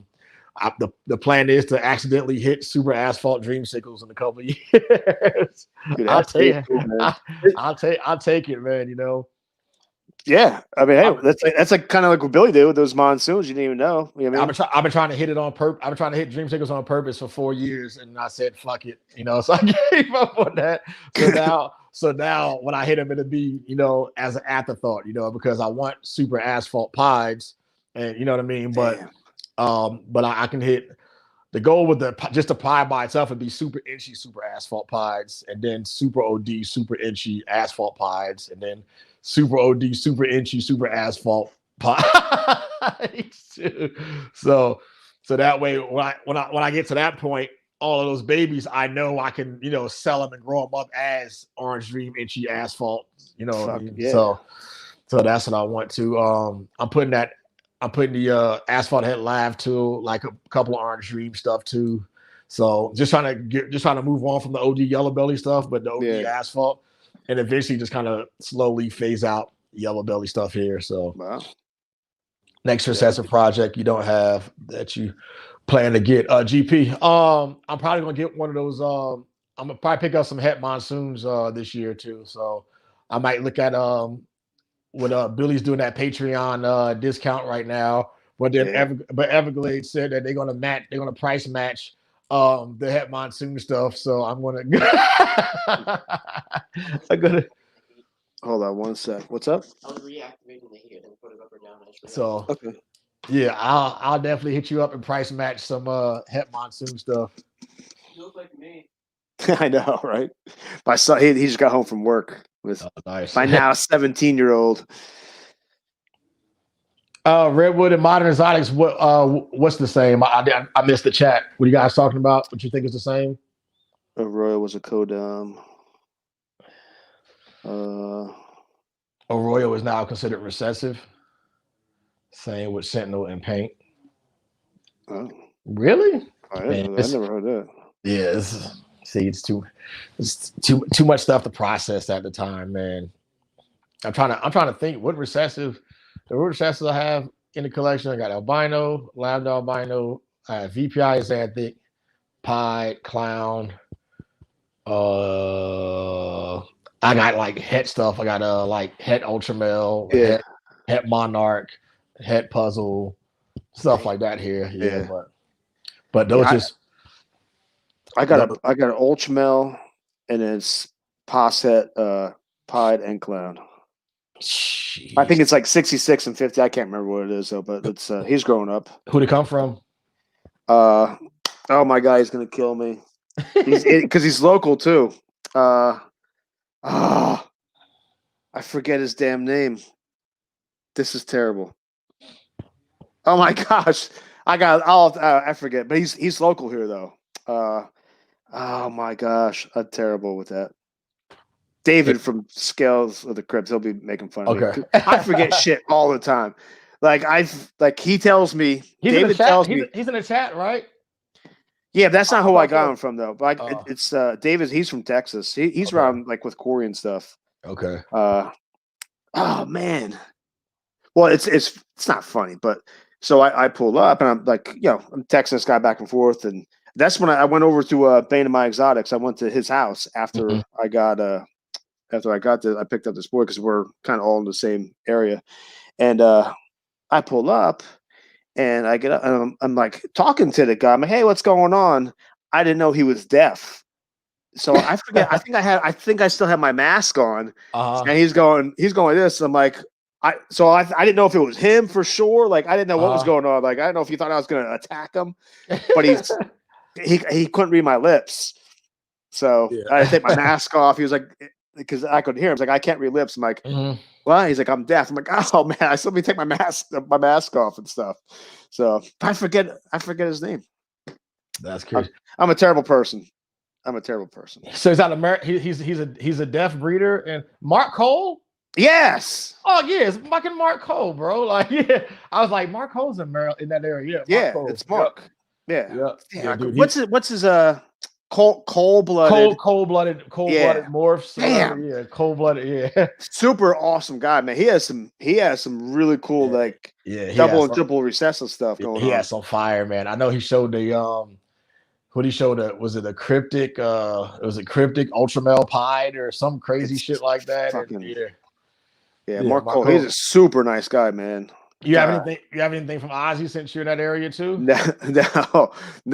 the plan is to accidentally hit super asphalt dreamsicles in a couple of years. Dude, I'll take it, man. You know. Yeah, I mean, hey, that's like kind of like what Billy did with those monsoons. You didn't even know. You know what I mean? I've been trying to hit it on purpose. I've been trying to hit dreamsicles on purpose for 4 years, and I said, "Fuck it," you know. So I gave up on that. So now when I hit them, it'll be, you know, as an afterthought, you know, because I want super asphalt pieds, and you know what I mean. Damn. But I can hit. The goal with just the pie by itself would be super inchy, super asphalt pies, and then super OD, super inchy asphalt pies, and then super OD, super inchy, super asphalt pies. so that way, when I get to that point, all of those babies, I know I can sell them and grow them up as Orange Dream inchy asphalt. You know what I mean? Yeah. So that's what I want to. I'm putting the asphalt head live too, like a couple of Orange Dream stuff too. So just trying to move on from the OD yellow belly stuff, but the OD asphalt, and eventually just kind of slowly phase out yellow belly stuff here. So next recessive project you don't have that you plan to get GP. I'm probably gonna get one of those. I'm gonna probably pick up some het monsoons this year too. So I might look at what Billy's doing that Patreon discount right now. But then Everglades said that they're gonna price match the het monsoon stuff. So I'm gonna hold on one sec. What's up? I was reactivating the heat and put it up or down. So yeah, I'll definitely hit you up and price match some het monsoon stuff. You look like me. I know, right? My son, he just got home from work with nice. by now 17-year-old. Redwood and Modern Exotics. What's the same? I missed the chat. What are you guys talking about? What you think is the same? Arroyo was a codom. Arroyo is now considered recessive. Same with Sentinel and Paint. Oh, really? I never heard that. Yeah, it's too much stuff to process at the time, man. I'm trying to think what recessives I have in the collection. I got albino, lambda albino, VPI xanthic, pied, clown. I got like het stuff. I got like het ultramel, het monarch, het puzzle, stuff like that here. Yeah. But those just. I got an ultramel, and it's Posset, pied, and clown. Jeez. I think it's like 66 and 50. I can't remember what it is though, but it's he's growing up. Who'd it come from? Oh my God, he's gonna kill me. Because he's local too. I forget his damn name. This is terrible. Oh my gosh, I forget, but he's local here though. Oh my gosh, I'm terrible with that. David from Scales of the Crypt, he'll be making fun of me. I forget shit all the time. He tells me. David tells me he's in the chat, right? Yeah, that's not who I got him from though. But it's David. He's from Texas. He's around like with Corey and stuff. Okay. Oh man. Well, it's not funny, but so I pulled up and I'm like, I'm texting this guy back and forth, and that's when I went over to Bane of My Exotics. I went to his house after I got I picked up this board because we're kind of all in the same area, and I pull up. And I get up and I'm like talking to the guy. I'm like, hey, what's going on? I didn't know he was deaf. So I forget. I think I still have my mask on. And he's going like this. I'm like, I didn't know if it was him for sure. Like I didn't know what was going on. Like I don't know if he thought I was gonna attack him. But he couldn't read my lips. So I had to take my mask off. He was like, because I couldn't hear him. I was like, I can't read lips. I'm like, well, he's like, I'm deaf. I'm like, oh man, I still need to take my mask off and stuff. So I forget his name. That's crazy. I'm a terrible person. So he's out of America. He's a deaf breeder. And Mark Cole? Yes. Oh yeah, it's fucking Mark Cole, bro. Like I was like, Mark Cole's in Maryland in that area. Yeah, Cole. it's Mark. Yep. Yeah. What's his cold-blooded morphs. Damn. Yeah, cold-blooded. Yeah. Super awesome guy, man. He has some really cool double and triple recessive stuff going on. He has some fire, man. I know he showed the what he showed was it a cryptic cryptic ultramel pied or some crazy shit like that. Mark Cole, he's a super nice guy, man. You have anything from Ozzy since you're in that area too? No,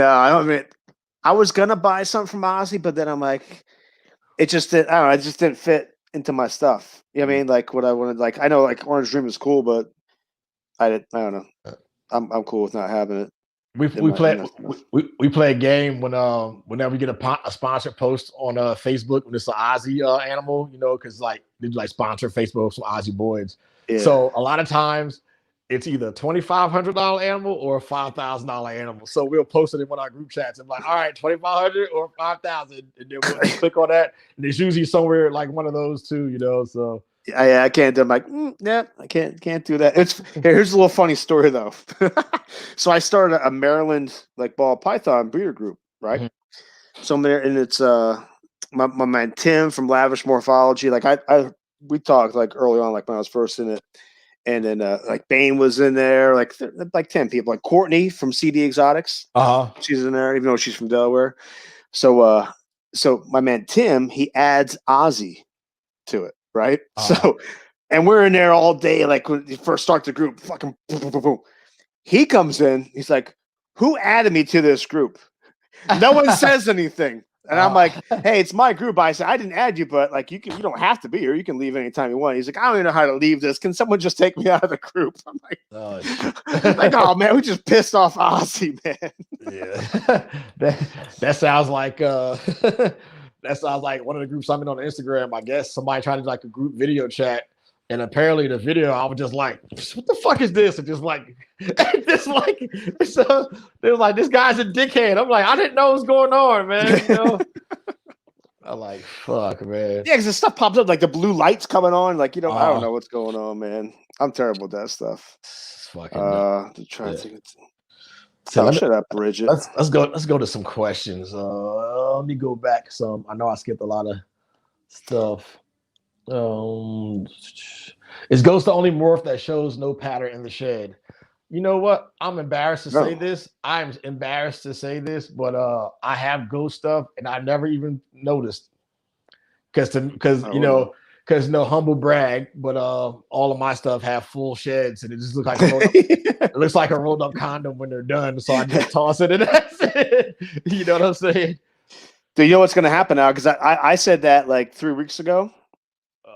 I don't mean. I was gonna buy something from Ozzy, but then I'm like, it just didn't fit into my stuff. You know what I mean? Like what I wanted. Like I know like Orange Dream is cool, but I don't know. I'm cool with not having it. We play a game whenever we get a sponsored post on Facebook when it's an Aussie animal, you know, because like they do like sponsor Facebook for Aussie boys. Yeah. So a lot of times it's either $2,500 animal or a $5,000 animal. So we'll post it in one of our group chats and like, all right, 2,500 or 5,000, and then we'll click on that, and it's usually somewhere like one of those two, you know. So I can't do. I'm like, yeah, I can't do that. Here's a little funny story though. So I started a Maryland like ball python breeder group, right? Mm-hmm. So and it's my man Tim from Lavish Morphology. Like we talked like early on, like when I was first in it, and then like Bane was in there, like 10 people, like Courtney from CD Exotics. She's in there, even though she's from Delaware. So so my man Tim, he adds Ozzy to it. Right. So, and we're in there all day. Like when you first start the group, fucking boom, boom, boom, boom. He comes in. He's like, who added me to this group? No one says anything. And I'm like, hey, it's my group. I said, I didn't add you, but like, you don't have to be here. You can leave anytime you want. He's like, I don't even know how to leave this. Can someone just take me out of the group? I'm like, oh man, we just pissed off Ozzy, man. Yeah. that sounds like, that sounds like one of the groups I'm in on Instagram. I guess somebody tried to do like a group video chat, and apparently the video I was just like, "What the fuck is this?" And just like, so they were like, "This guy's a dickhead." I'm like, I didn't know what's going on, man. You know, I'm like, fuck, man. Yeah, because the stuff pops up like the blue lights coming on, like I don't know what's going on, man. I'm terrible with that stuff. It's fucking to try to think. So shut up, Bridget. Let's go to some questions. Let me go back some. I know I skipped a lot of stuff. Is Ghost the only morph that shows no pattern in the shed? You know what? I'm embarrassed to say this. I'm embarrassed to say this, but I have Ghost stuff and I never even noticed. Because no humble brag, but all of my stuff have full sheds, and it just looks like it looks like a rolled up condom when they're done. So I just toss it, and that's it. You know what I'm saying? Do you know what's going to happen now? Because I said that like 3 weeks ago,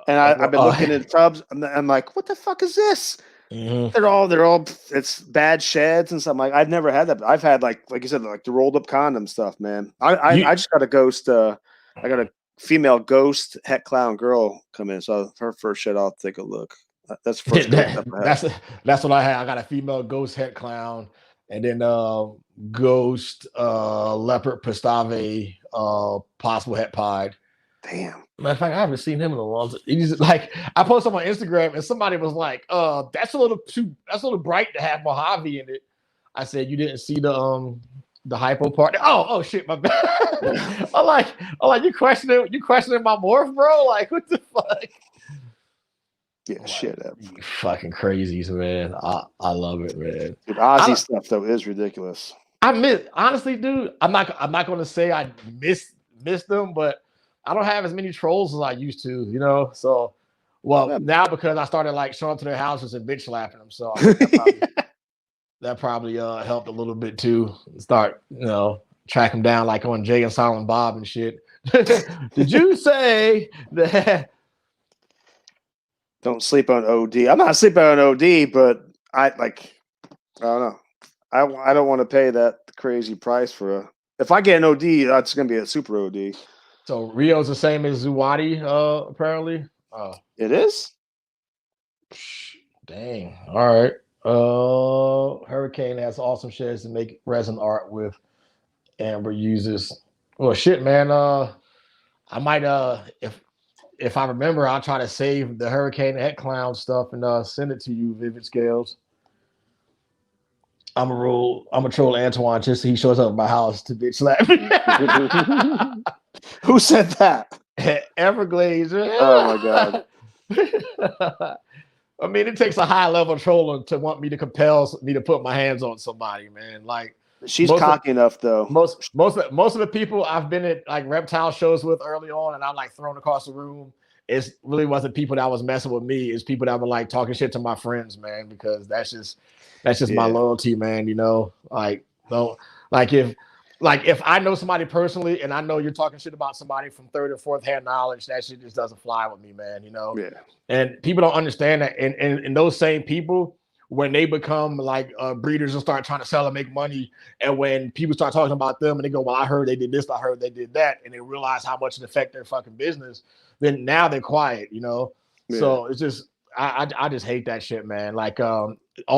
and I've been looking at tubs. I'm like, what the fuck is this? Mm-hmm. They're all it's bad sheds and stuff. Like I've never had that. But I've had like you said, like the rolled up condom stuff, man. I just got a Ghost. I got a female Ghost het clown girl come in, so her first shit I'll take a look. That's the first that's what I had. I got a female Ghost het clown, and then Ghost leopard pistave possible het pied. Damn. Matter of fact, I haven't seen him in a long time. He's like, I posted on my Instagram and somebody was like, that's a little bright to have Mojave in it. I said, you didn't see the hypo part. Oh shit, my bad. I'm like you questioning my morph, bro? Like, what the fuck? Yeah, shit. You fucking crazies, man. I love it, man. Dude, Ozzy stuff though is ridiculous. Honestly, dude. I'm not gonna say I miss them, but I don't have as many trolls as I used to, you know. So, now because I started like showing up to their houses and bitch slapping them, so that probably helped a little bit too. Start, track them down like on Jay and Silent Bob and shit. Did you say that? Don't sleep on OD. I'm not sleeping on OD, but I don't know. I don't want to pay that crazy price for if I get an OD, that's gonna be a super OD. So Rio's the same as Zuwadi, apparently. It is? Dang. All right. Hurricane has awesome sheds to make resin art with. Amber uses. Well, shit, man. I might if I remember, I'll try to save the Hurricane Het Clown stuff and send it to you, Vivid Scales. I'm a troll Antoine just so he shows up at my house to bitch slap me. Who said that? Everglades. Oh my god. I mean, it takes a high level troller to want me to compel me to put my hands on somebody, man. Like she's cocky enough though. Most of the people I've been at like reptile shows with early on and I'm like thrown across the room, it really wasn't people that was messing with me. It's people that were like talking shit to my friends, man, because that's just my loyalty, man. You know, if I know somebody personally and I know you're talking shit about somebody from third or fourth hand knowledge, that shit just doesn't fly with me, man. You know? Yeah. And people don't understand that. And those same people when they become like breeders and start trying to sell and make money, and when people start talking about them and they go, well, I heard they did this, I heard they did that, and they realize how much it affect their fucking business, then now they're quiet, you know. Yeah. So it's just I just hate that shit, man. Like all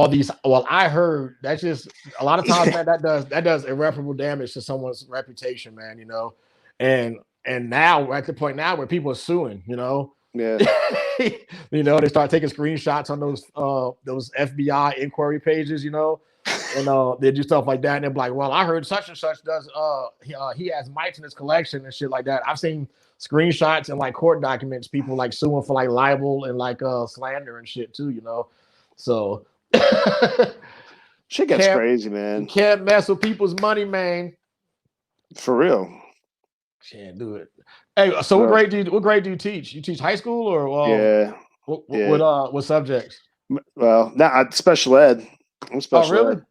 these, well, I heard that's just a lot of times, man, that does irreparable damage to someone's reputation, man, you know. And now we're at the point now where people are suing, you know. Yeah. You know, they start taking screenshots on those FBI inquiry pages, you know, and they do stuff like that. And they're like, well, I heard such and such does he has mites in his collection and shit like that. I've seen screenshots and like court documents, people like suing for like libel and like slander and shit too, you know. So shit gets crazy, man. You can't mess with people's money, man. For real. Can't do it. Hey, so what grade do you teach? You teach high school or yeah. What subjects? Well, not special ed. I'm special really? ed.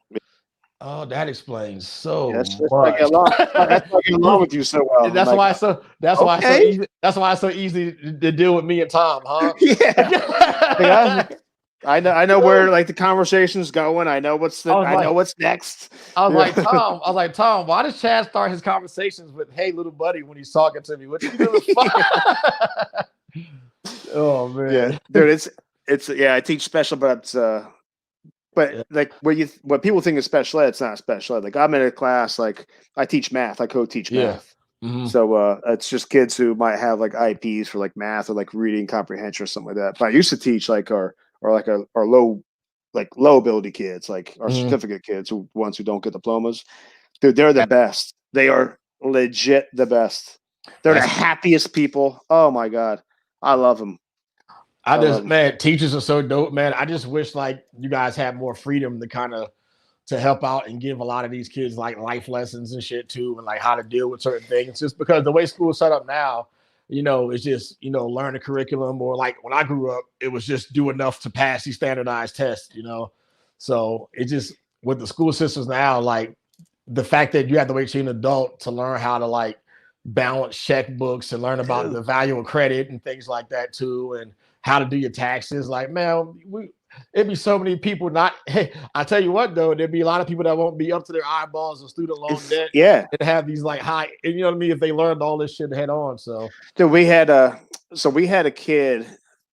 Oh, that explains so much. That's why I get along with you so well. That's why it's so easy to deal with me and Tom, huh? Yeah. I know where like the conversation's going. I know what's next. I was like, Tom, why does Chad start his conversations with "Hey, little buddy" when he's talking to me? What you doing? Oh man, yeah, dude, it's I teach special, but like what people think is special ed, it's not special ed. Like I'm in a class, like I teach math, I co-teach math. Mm-hmm. So it's just kids who might have like IPs for like math or like reading comprehension or something like that. But I used to teach like our low ability kids, like our certificate kids, ones who don't get diplomas. Dude, they're the best. They are legit the best. They're the happiest people. Oh my God. I love them. Man, teachers are so dope, man. I just wish like you guys had more freedom to kind of to help out and give a lot of these kids like life lessons and shit too, and like how to deal with certain things. Just because the way school is set up now, you know, it's just, you know, learn a curriculum, or like when I grew up, it was just do enough to pass these standardized tests, you know. So it just with the school systems now, like the fact that you have to wait till you're an adult to learn how to like balance checkbooks and learn about the value of credit and things like that too, and how to do your taxes. Like, man, it'd be so many people not. Hey, I tell you what, though, there'd be a lot of people that won't be up to their eyeballs in student loan debt. Yeah, and have these like high, you know what I mean? If they learned all this shit head on, so. Dude, we had a kid,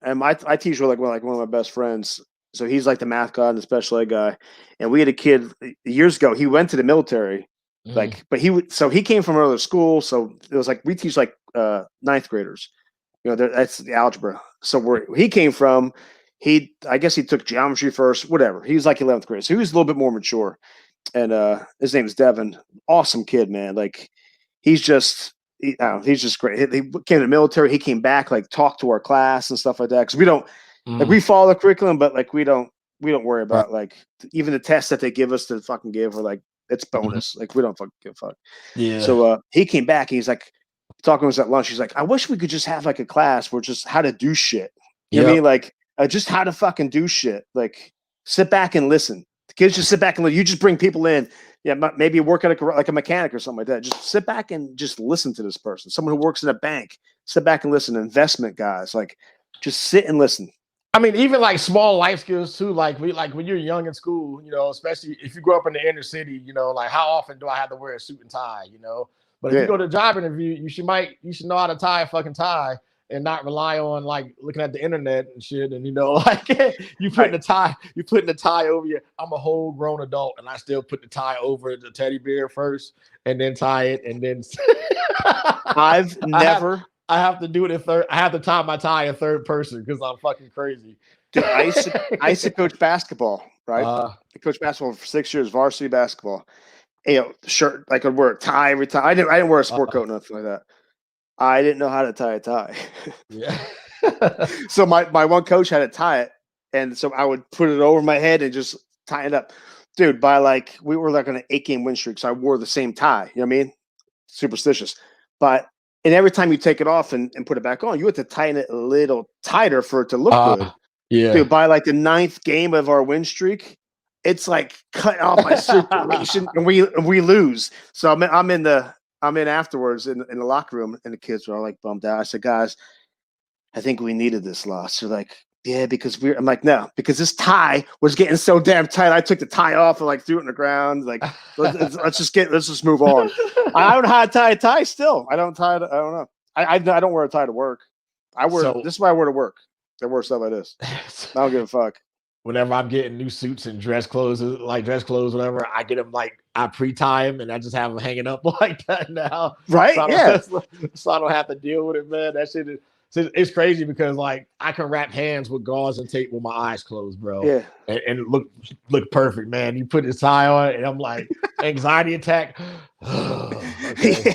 and I teach with like one of my best friends. So he's like the math guy and the special ed guy, and we had a kid years ago. He went to the military, like, but he came from another school. So it was like we teach like ninth graders. You know, that's the algebra. So where he came from, I guess he took geometry first, whatever. He was like 11th grade. So he was a little bit more mature. And his name's Devin. Awesome kid, man. Like he's just great. He came to the military. He came back, like talked to our class and stuff like that. Cause we don't like, we follow the curriculum, but like, we don't worry about like even the tests that they give us to fucking give, or like, it's bonus. Like we don't fucking give a fuck. Yeah. So he came back and he's like, talking to us at lunch, he's like, I wish we could just have like a class where just how to do shit. You know what I mean? Like just how to fucking do shit. Like sit back and listen. The kids just sit back and you just bring people in. Yeah, maybe work at like a mechanic or something like that. Just sit back and just listen to this person. Someone who works in a bank, sit back and listen. Investment guys, like just sit and listen. I mean, even like small life skills too. Like when you're young in school, you know, especially if you grow up in the inner city, you know, like how often do I have to wear a suit and tie? You know. But if you go to a job interview, you should know how to tie a fucking tie and not rely on like looking at the internet and shit. And you know, like you putting the tie over you. I'm a whole grown adult and I still put the tie over the teddy bear first and then tie it and then I have to do it in third. I have to tie my tie in third person because I'm fucking crazy. Dude, I used to coach basketball, right? I coached basketball for 6 years, varsity basketball. You know, shirt, I could wear a tie every time. I didn't wear a sport coat, nothing like that. I didn't know how to tie a tie. Yeah. So my one coach had to tie it, and so I would put it over my head and just tie it up. Dude, by like we were like on an 8-game win streak, so I wore the same tie. You know what I mean? Superstitious. But and every time you take it off and put it back on, you have to tighten it a little tighter for it to look good. Yeah. Dude, by like the 9th game of our win streak, it's like cut off my circulation and we lose. So I'm in afterwards in the locker room and the kids are all like bummed out. I said, guys, I think we needed this loss. They're like, Yeah, because I'm like, no, because this tie was getting so damn tight. I took the tie off and like threw it in the ground. Like, let's just move on. I don't know how to tie a tie still. I don't tie. I don't know. I don't wear a tie to work. This is why I wear to work. I wear stuff like this. I don't give a fuck. Whenever I'm getting new suits and dress clothes, whatever, I get them like I pre-tie them and I just have them hanging up like that now. Right? So I don't have to deal with it, man. That shit is. It's crazy because like I can wrap hands with gauze and tape with my eyes closed, bro. Yeah, and look perfect, man. You put this tie on, and I'm like anxiety attack. Okay.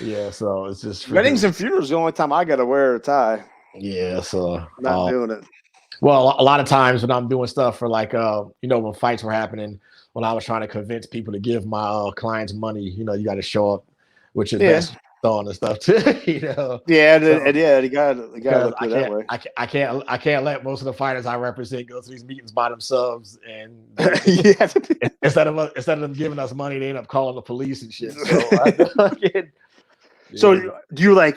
Yeah, so it's just weddings and funerals. The only time I gotta wear a tie. Yeah, so not doing it. Well, a lot of times when I'm doing stuff for like when fights were happening, when I was trying to convince people to give my clients money, you got to show up with your best on and stuff too, Yeah, you got to look that way. I can't let most of the fighters I represent go to these meetings by themselves, and instead of them giving us money, they end up calling the police and shit. So do you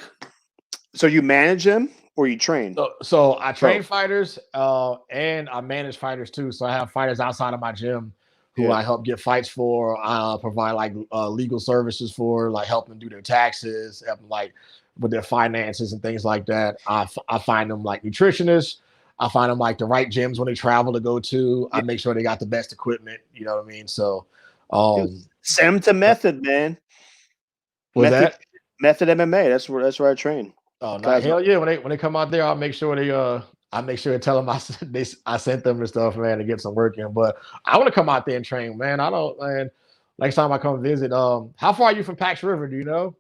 so you manage them or you train? So I train fighters and I manage fighters too. So I have fighters outside of my gym who I help get fights for. I provide like legal services for, like help them do their taxes, help them like with their finances and things like that. I find them like nutritionists. I find them like the right gyms when they travel to go to. I make sure they got the best equipment. You know what I mean? So send them to Method, man. Method MMA. That's where I train. Oh no, hell yeah! When they come out there, I'll make sure to tell them I sent them and stuff, man, to get some work in. But I want to come out there and train, man. Next time I come visit, how far are you from Pax River? Do you know?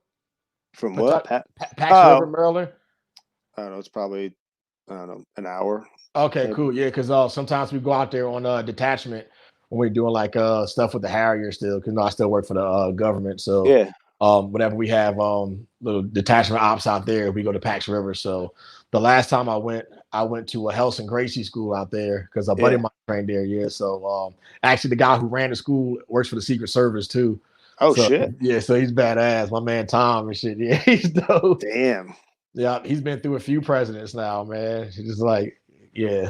From what? Pax River, Maryland. I don't know. It's probably an hour. Okay, maybe. Cool. Yeah, because sometimes we go out there on detachment when we're doing like stuff with the Harrier still, because I still work for the government. So yeah. Whenever we have little detachment ops out there, we go to Pax River. So the last time I went to a Health and Gracie school out there because a buddy of mine trained there. Yeah. So actually the guy who ran the school works for the Secret Service too. Oh shit. Yeah. So he's badass. My man Tom and shit. Yeah, he's dope. Damn. Yeah, he's been through a few presidents now, man. He's just like, yeah.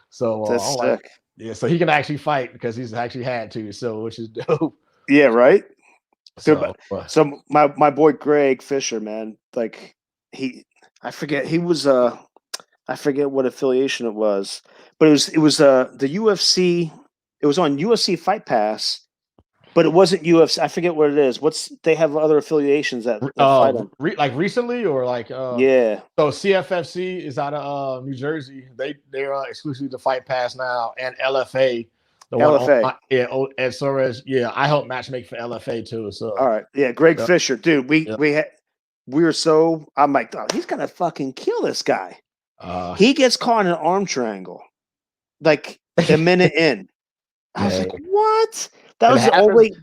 So that's sick. Yeah, so he can actually fight because he's actually had to. So which is dope. Yeah. Right. So my boy Greg Fisher, man, like I forget what affiliation it was, but it was the UFC. It was on UFC Fight Pass, but it wasn't UFC. I forget what it is. They have other affiliations that fight them. Like recently or like yeah. So CFFC is out of New Jersey. They're exclusively to Fight Pass now, and LFA. LFA. And so I help matchmake for LFA too. So all right, yeah, Greg Fisher, dude. We were so I'm like, oh, he's gonna fucking kill this guy. He gets caught in an arm triangle, like a minute in. I was like, what? That was the only.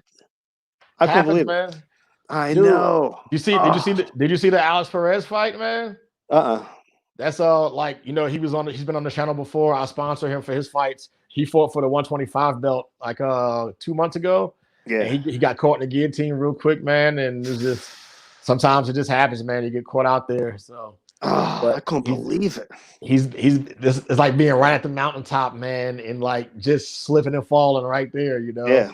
I couldn't believe it. Man. I know. Did you see the Alex Perez fight, man? That's like he's been on the channel before. I sponsor him for his fights. He fought for the 125 belt like 2 months ago. Yeah, he got caught in the guillotine real quick, man. And it's just sometimes it just happens, man. You get caught out there. So I couldn't believe it. This is like being right at the mountaintop, man, and like just slipping and falling right there, Yeah.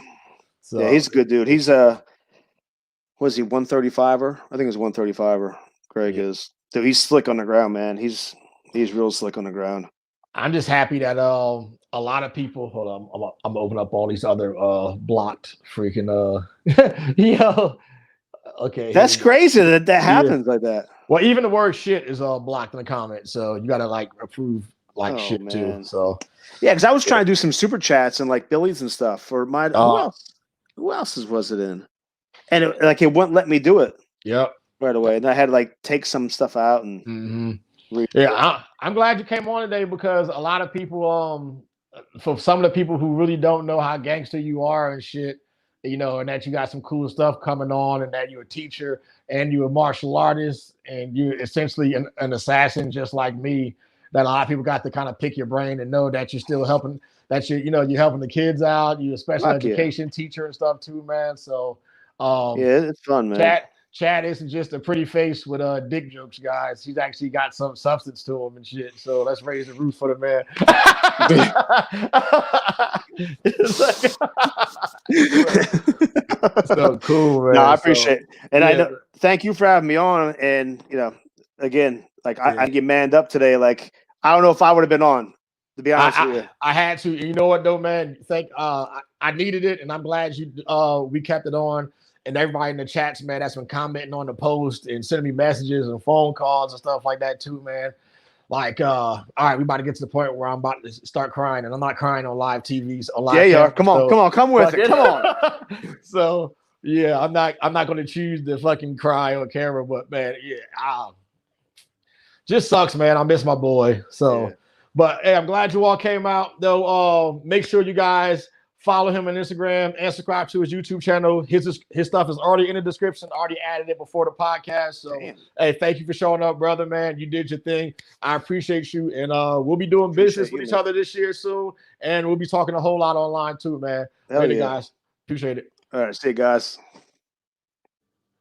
So yeah, he's a good dude. He's was he 135er? I think it's 135er. Greg is. Dude, he's slick on the ground, man. He's real slick on the ground. I'm just happy that a lot of people. Hold on, I'm gonna open up all these other blocked freaking Okay, that's crazy that happens like that. Well, even the word shit is blocked in the comments, so you gotta like approve shit man. Too. So yeah, because I was trying to do some super chats and like Billy's and stuff for my who else was it in, and it wouldn't let me do it. Yep. Right away, and I had to like take some stuff out and. Mm-hmm. Yeah, I'm glad you came on today because a lot of people, for some of the people who really don't know how gangster you are and shit, and that you got some cool stuff coming on, and that you're a teacher and you're a martial artist and you're essentially an assassin just like me. That a lot of people got to kind of pick your brain and know that you're still helping. That you're helping the kids out. You're a special education teacher and stuff too, man. So yeah, it's fun, man. Chad isn't just a pretty face with dick jokes, guys. He's actually got some substance to him and shit. So let's raise the roof for the man. So cool, man. No, I appreciate it. And yeah. Thank you for having me on. And, again, like I get manned up today. Like, I don't know if I would have been on, to be honest with you. I had to. You know what, though, man? I needed it, and I'm glad we kept it on. And everybody in the chats, man, that's been commenting on the post and sending me messages and phone calls and stuff like that too, man. Like, all right, we about to get to the point where I'm about to start crying, and I'm not crying on live TVs. On live yeah. Come on, come with it. Come on. So yeah, I'm not going to choose to fucking cry on camera, but man, yeah, just sucks, man. I miss my boy. So, yeah. But hey, I'm glad you all came out though. Make sure you guys follow him on Instagram and subscribe to his YouTube channel. His stuff is already in the description. Already added it before the podcast. So, hey, thank you for showing up, brother, man. You did your thing. I appreciate you. And we'll be doing business with each other this year soon. And we'll be talking a whole lot online too, man. Later, guys. Appreciate it. All right. See you guys.